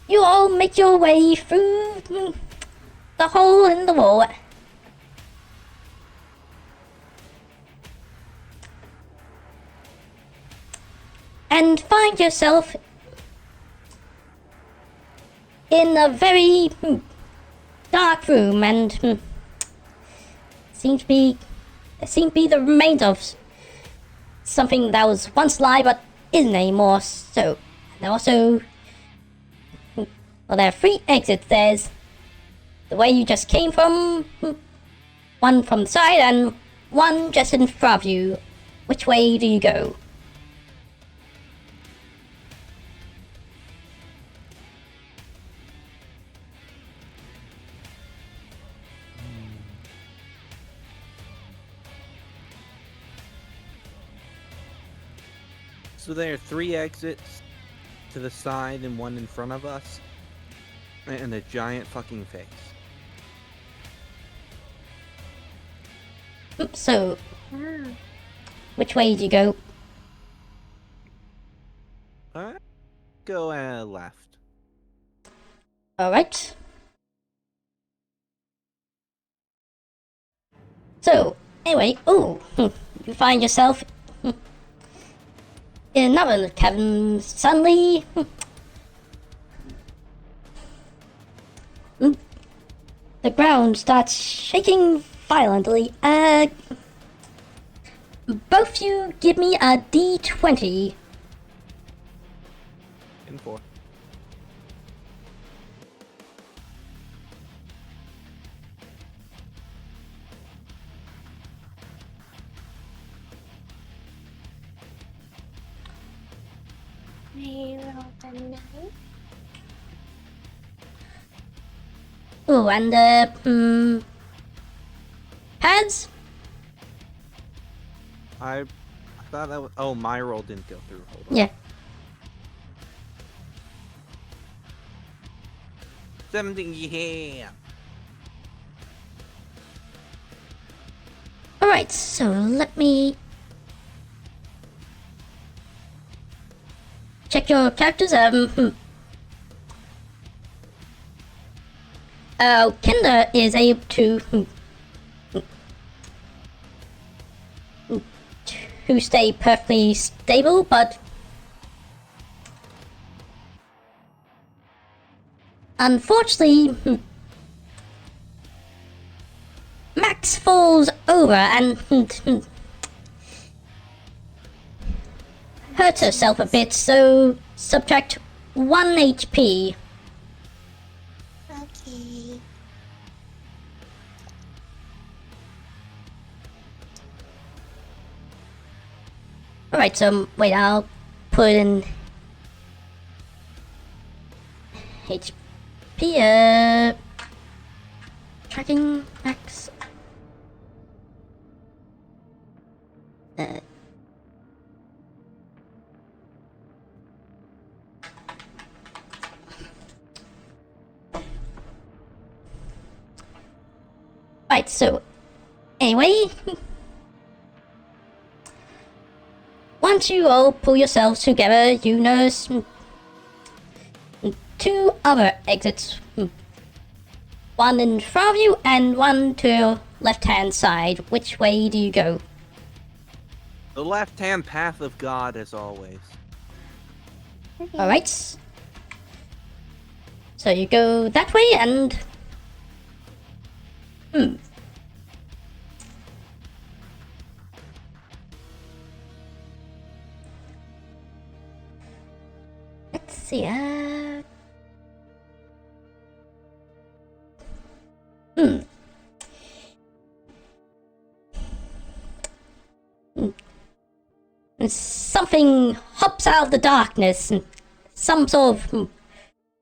you all make your way through the hole in the wall. And find yourself in a very dark room, and there seem to be the remains of something that was once alive but isn't anymore. So, and also, well, there are 3 exits. There's the way you just came from. One from the side and one just in front of you. Which way do you go? So there are 3 exits to the side and 1 in front of us. And a giant fucking face. So, Ah, which way do you go? Alright. Go left. Alright. So, anyway, you find yourself in another cabin suddenly. The ground starts shaking violently. Both you give me a D20. In 4. I rolled a 9. Oh, and pads? I thought that was... Oh, my roll didn't go through. Hold on. Yeah. 17, yeah! Alright, so let me check your characters. Kinder is able to stay perfectly stable, but unfortunately, Max falls over and hurts herself a bit, so subtract 1 HP. Okay. Alright, so wait, I'll put in HP, tracking Max. Right, so anyway, once you all pull yourselves together, you notice 2 other exits. One in front of you and one to your left-hand side. Which way do you go? The left-hand path of God, as always. Okay. Alright. So you go that way and... Let's see, Something hops out of the darkness, some sort of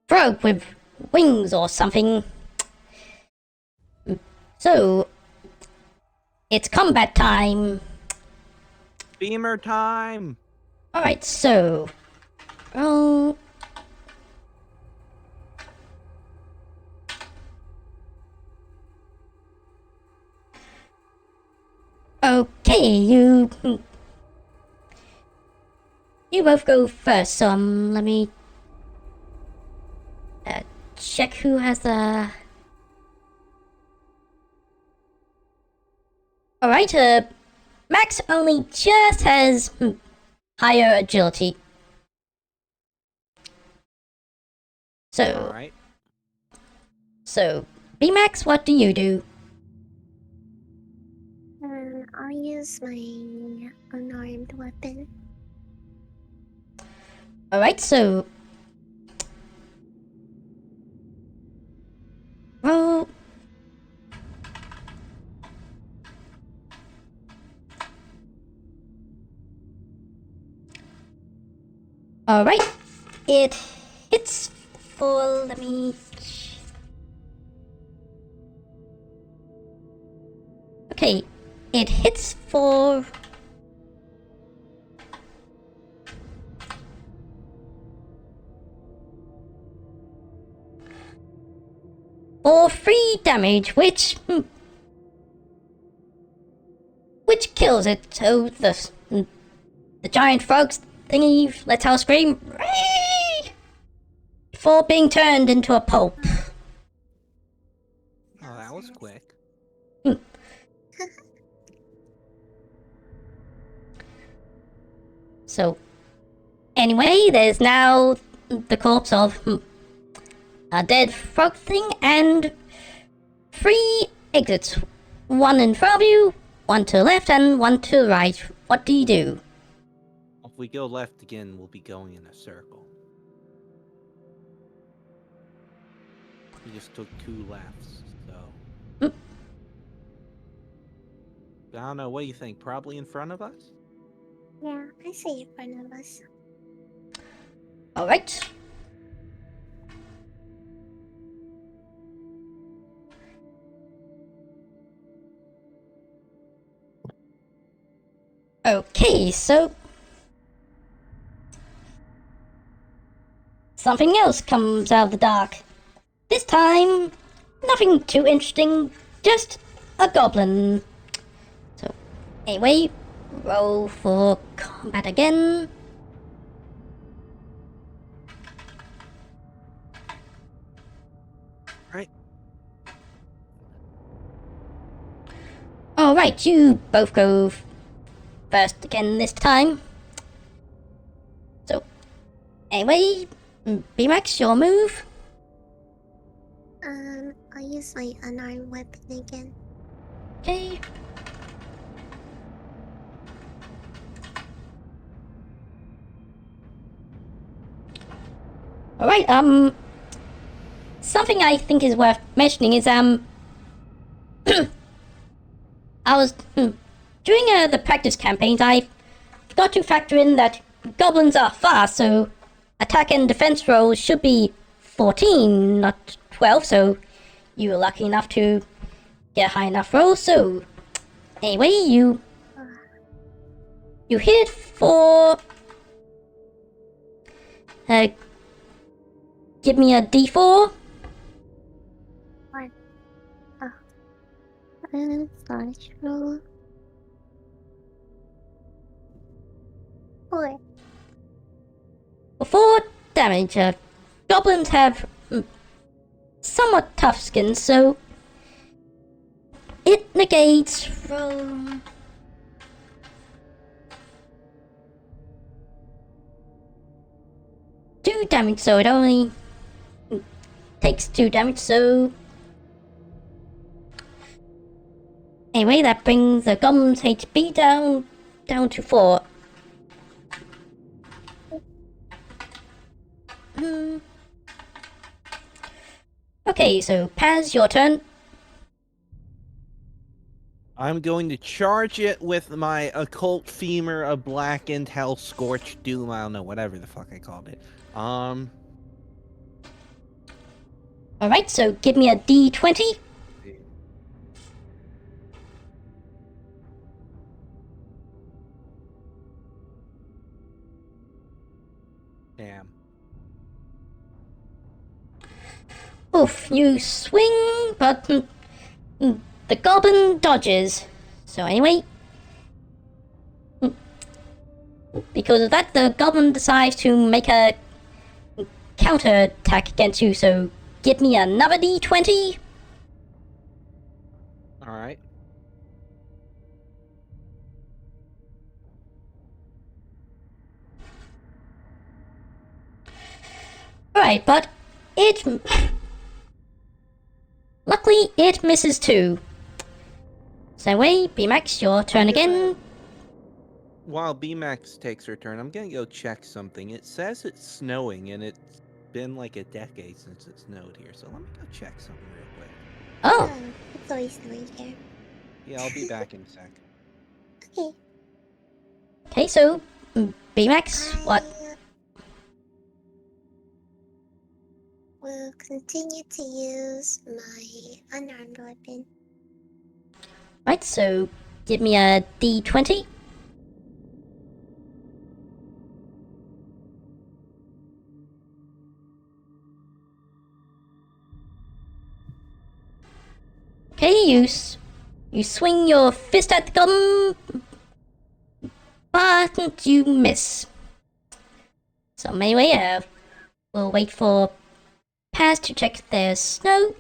frog with wings or something. So, it's combat time. Beamer time! Alright, so... roll... Okay, you both go first, so let me check who has the... Alright, Max only just has higher agility. So, Alright. so, Beemax, what do you do? I'll use my unarmed weapon. Alright, so... roll Alright. It hits for, let me... Okay, it hits for... for 3 damage, which kills it. So the giant frog thingy lets out a scream before being turned into a pulp. Oh, that was quick. So, anyway, there's now the corpse of a dead frog thing and 3 exits. 1 in front of you, 1 to the left, and 1 to the right. What do you do? If we go left again, we'll be going in a circle. We just took 2 lefts, so... I don't know, what do you think? Probably in front of us? Yeah, I see in front of us. Alright. Okay, so... something else comes out of the dark. This time, nothing too interesting, just a goblin. So, anyway, roll for combat again. Right. Alright, you both go first again this time. So, anyway, Beemax, your move. I'll use my unarmed weapon again. Okay. Alright, something I think is worth mentioning is, I was, during the practice campaigns, I forgot to factor in that goblins are fast, so attack and defense rolls should be 14, not 12, so you were lucky enough to get a high enough roll, so anyway, you hit for, give me a d4. Flash roll. 4. For 4 damage. Goblins have somewhat tough skin, so it negates from 2 damage, so it only takes 2 damage, so anyway, that brings the goblin's HP down to 4. Okay, so Paz, your turn. I'm going to charge it with my occult femur of blackened hell scorched doom. I don't know, whatever the fuck I called it. Alright, so give me a d20. Damn. Oof, you swing, but the goblin dodges. So anyway, because of that, the goblin decides to make a counter attack against you, so give me another d20. Alright. Right, but luckily, it misses too. So anyway, Beemax, your turn again. While Beemax takes her turn, I'm gonna go check something. It says it's snowing, and it's been like a decade since it snowed here, so let me go check something real quick. Oh, It's always snowy here. Yeah, I'll be back in a sec. Okay. okay, so Beemax, what? will continue to use my unarmed weapon. Right, so give me a d20. Okay, you swing your fist at the goblin, but you miss. So anyway, we'll wait for Paz to check if there's snow.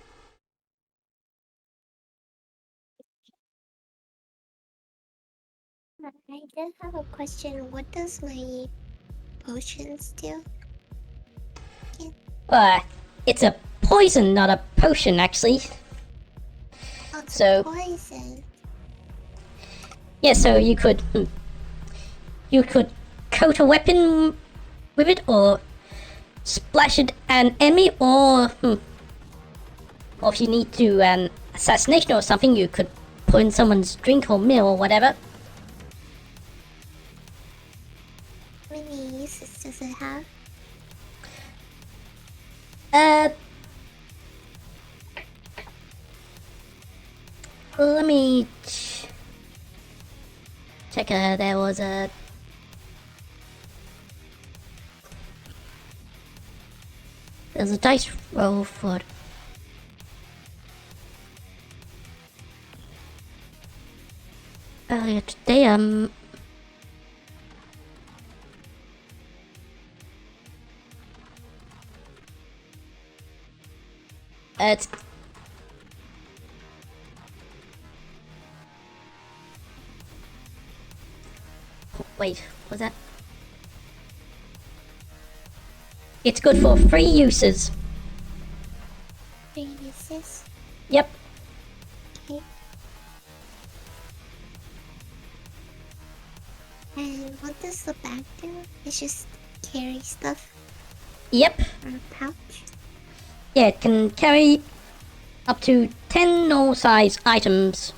I did have a question. What does my potions do? It's a poison, not a potion, actually. Oh, it's So poison. yeah, so you could coat a weapon with it, or splash it an enemy, or if you need to an assassination or something, you could put in someone's drink or meal or whatever. How many uses does it have? Let me check. There was a. There's a dice roll for it. Earlier today, it's. Wait, was that? It's good for 3 uses. 3 uses? Yep. Okay. And what does the bag do? It's just carry stuff? Yep. Or a pouch? Yeah, it can carry up to 10 normal size items.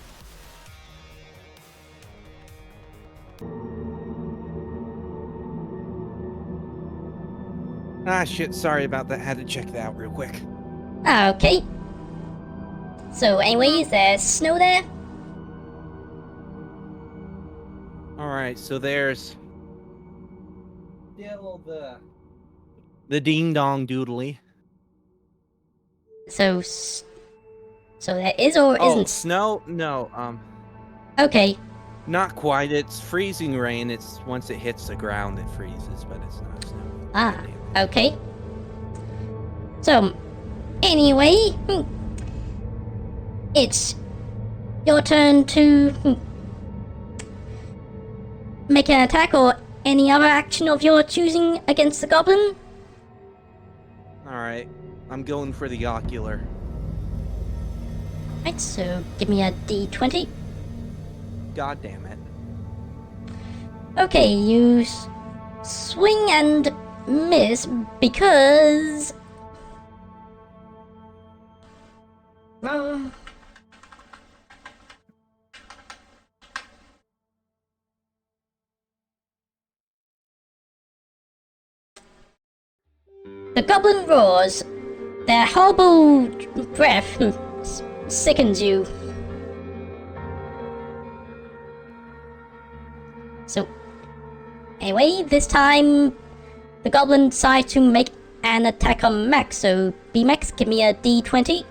Ah, shit, sorry about that. Had to check that out real quick. Okay. So anyway, is there snow there? Alright, so there's still the ding-dong doodly. So there is or isn't? Snow? No, Okay. not quite. It's freezing rain. It's once it hits the ground, it freezes, but it's not snow. Ah, okay. So, anyway, it's your turn to make an attack or any other action of your choosing against the goblin. Alright, I'm going for the ocular. Right, so give me a d20. God damn it. Okay, you swing and miss because... the goblin roars. Their horrible breath sickens you. So, anyway, this time the goblin decides to make an attack on Max. So, Beemax, give me a d20.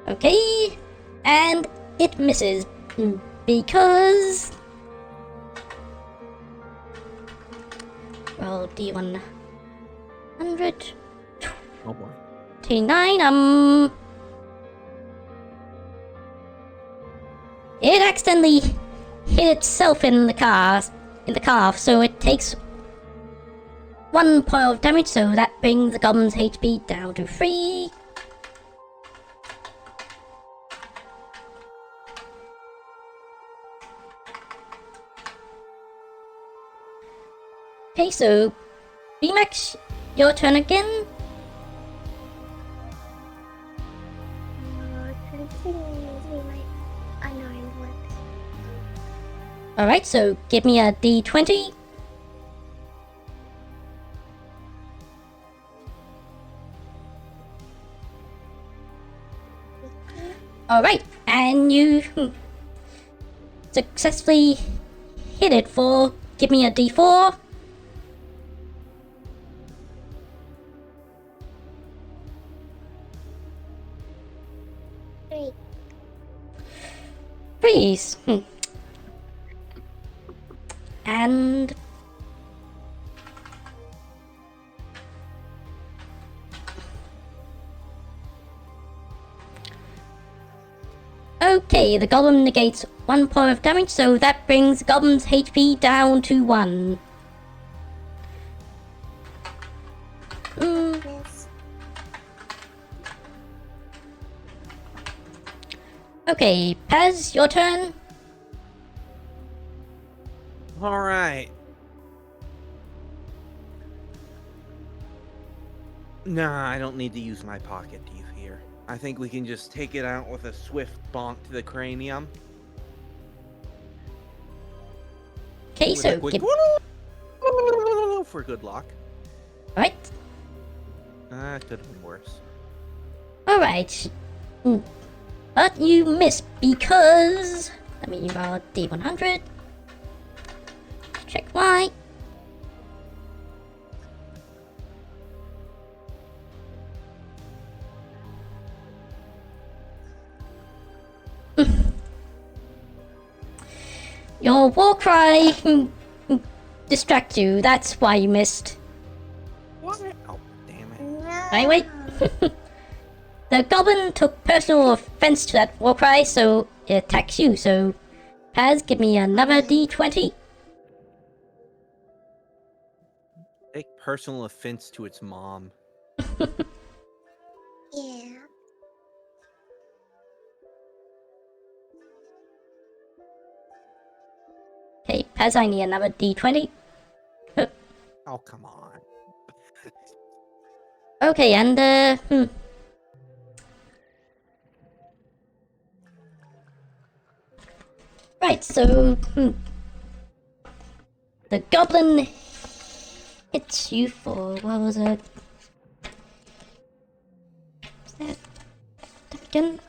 Okay, and it misses because... Roll d100. Oh boy. T9, it accidentally hit itself in the calf, so it takes 1 point of damage, so that brings the goblin's HP down to 3. Okay, so Beemax, your turn again. Turn Please be my unarmed weapon. Alright, so give me a d20. Alright, and you successfully hit it for. Give me a d4. Three. Please. And okay, the goblin negates 1 point of damage, so that brings the goblin's HP down to 1. Yes. Okay, Paz, your turn. All right. Nah, I don't need to use my pocket teeth here. I think we can just take it out with a swift bonk to the cranium. Okay, With a so quick give. for good luck. Right. Could have been worse. Alright. But you missed because. Let me roll D100. Check why. Your war cry distract you, that's why you missed. What? Oh, damn it. No. Anyway. The goblin took personal offense to that war cry, so it attacks you, so Paz, give me another d20. Take personal offense to its mom. Yeah. Okay, Paz, I need another d20. Oh, come on. Okay, and Right, so the goblin hits you for what was it? Was that again?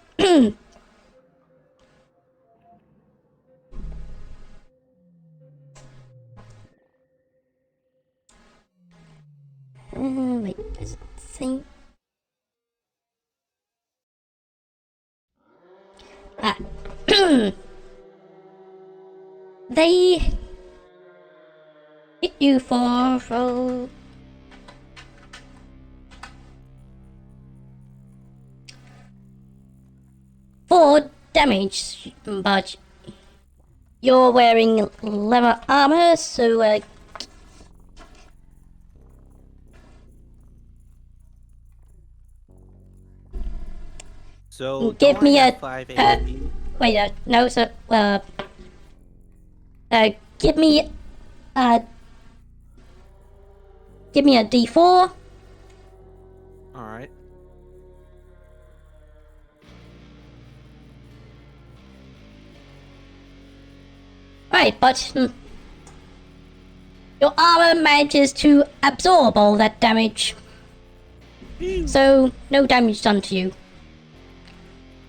Wait, is it the same? Ah. They hit you for 4 damage, but you're wearing leather armor, so So, give don't me I a have 5 HP? wait, no, so give me a d4. Alright. Right, but your armor manages to absorb all that damage, so no damage done to you.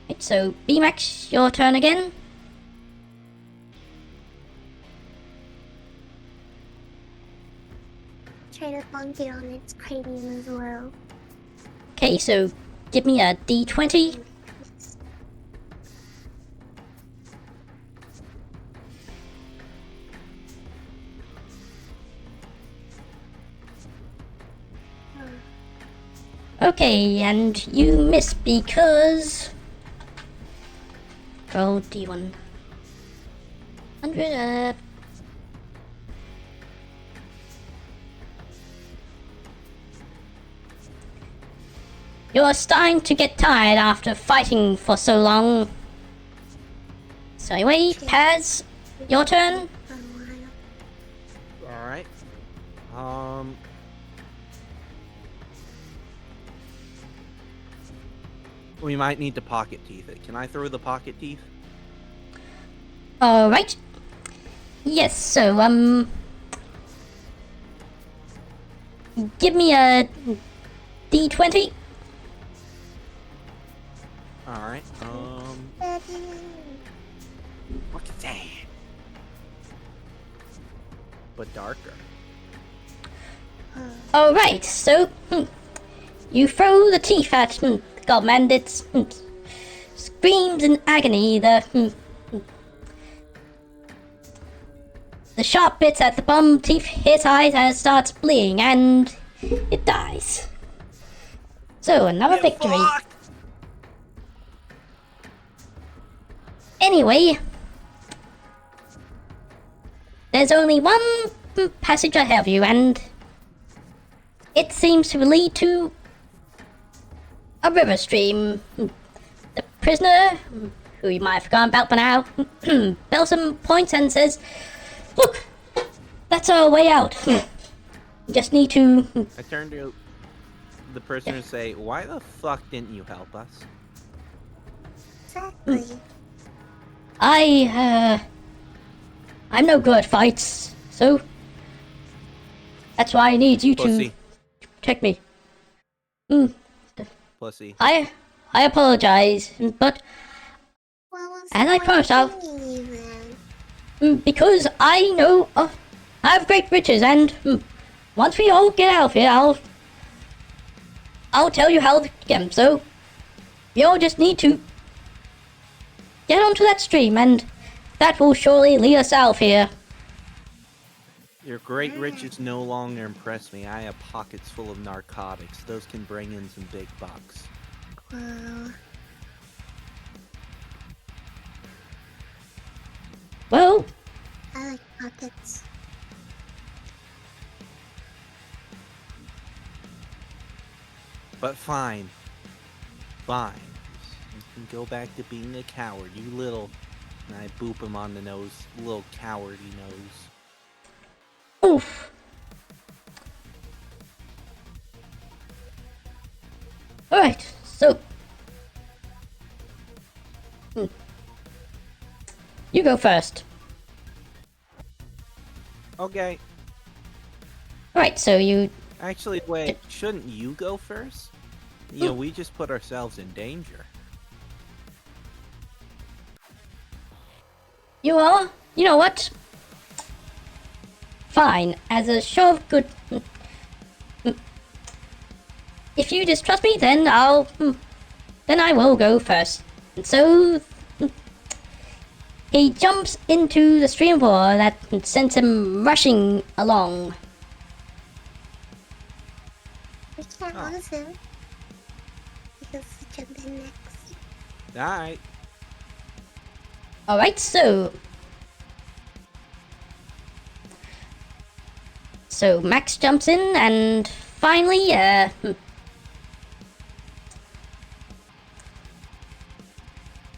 Right, so Beemax, your turn again. Try to bonk it on its cranium as well. Okay, so give me a d20. Okay, and you miss because roll d100. You're starting to get tired after fighting for so long. So anyway, Paz, your turn. Alright. We might need to pocket teeth it. Can I throw the pocket teeth? Alright. Yes, so, give me a D20. Alright, look at that. But darker. Alright, so, you throw the teeth at the goblin and it screams in agony. The sharp bits at the bottom teeth hit eyes and it starts bleeding and it dies. So, another victory. Fuck! Anyway, there's only one passage ahead of you, and it seems to lead to a river stream. The prisoner, who you might have forgotten about by now, Belsom points and says, "Look, that's our way out. Just need to..." I turn to the prisoner and say, why the fuck didn't you help us? Exactly. I'm no good at fights, so that's why I need you Pussy. to protect me. Pussy. I apologize, but What was And the I point promised of I'll- bringing you then? because I know I have great riches, and once we all get out of here, I'll tell you how to get them. So we all just need to get onto that stream, and that will surely lead us out of here. Your great riches no longer impress me. I have pockets full of narcotics. Those can bring in some big bucks. Well, Well, I like pockets. But fine. Fine. You can go back to being a coward, you little... And I boop him on the nose. Little cowardy nose. oof. Alright, so... You go first. Okay. Alright, so you... Actually, wait. Shouldn't you go first? You know, we just put ourselves in danger. You are? You know what? Fine, as a show of good... If you distrust me, then then I will go first. And so... He jumps into the stream of water that sends him rushing along. We can't lose him. Because he jumped in next. Alright. Alright, so... So Max jumps in and finally,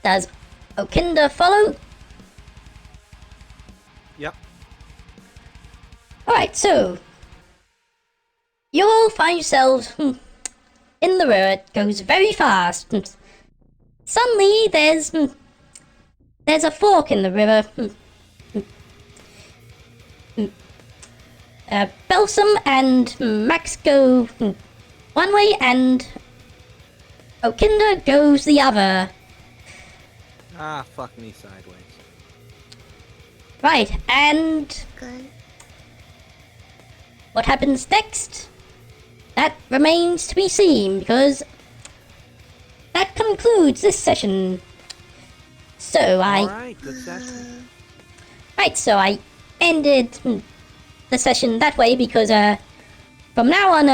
does Okinda follow? Yep. Alright, so... You all find yourselves in the river. It goes very fast. Suddenly, there's a fork in the river. Belsom and Max go one way, and Okinda goes the other. Ah, fuck me sideways. Right, and Good. what happens next? That remains to be seen, because that concludes this session. So Alright, good session. Right, so I ended the session that way because from now on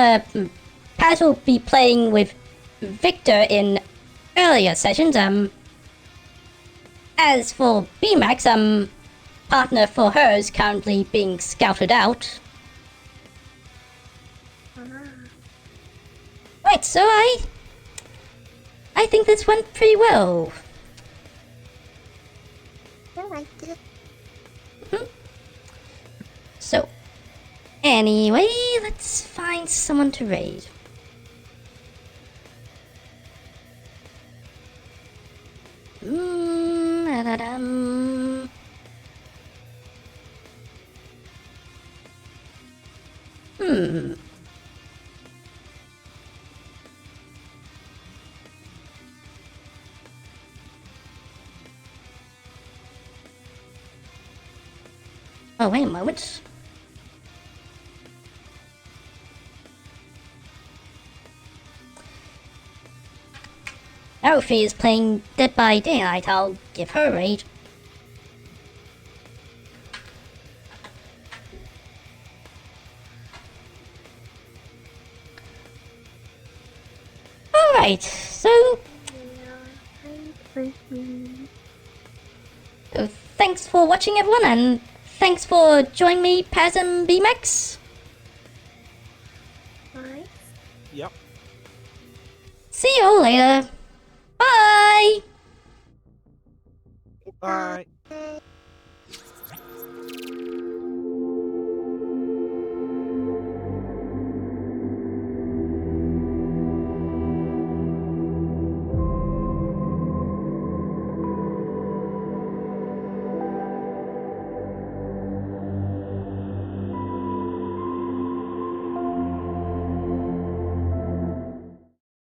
Paz will be playing with Victor in earlier sessions. As for Beemax, partner for her is currently being scouted out. Right, so I think this went pretty well. I liked it. So, anyway, let's find someone to raid. Da-da-dum. Oh, wait a moment. Alfie is playing Dead by Daylight. I'll give her a raid. Alright, so thanks for watching, everyone, and thanks for joining me, Paz and Beemax. Alright. Yep. See you all later. Bye! Bye. Bye.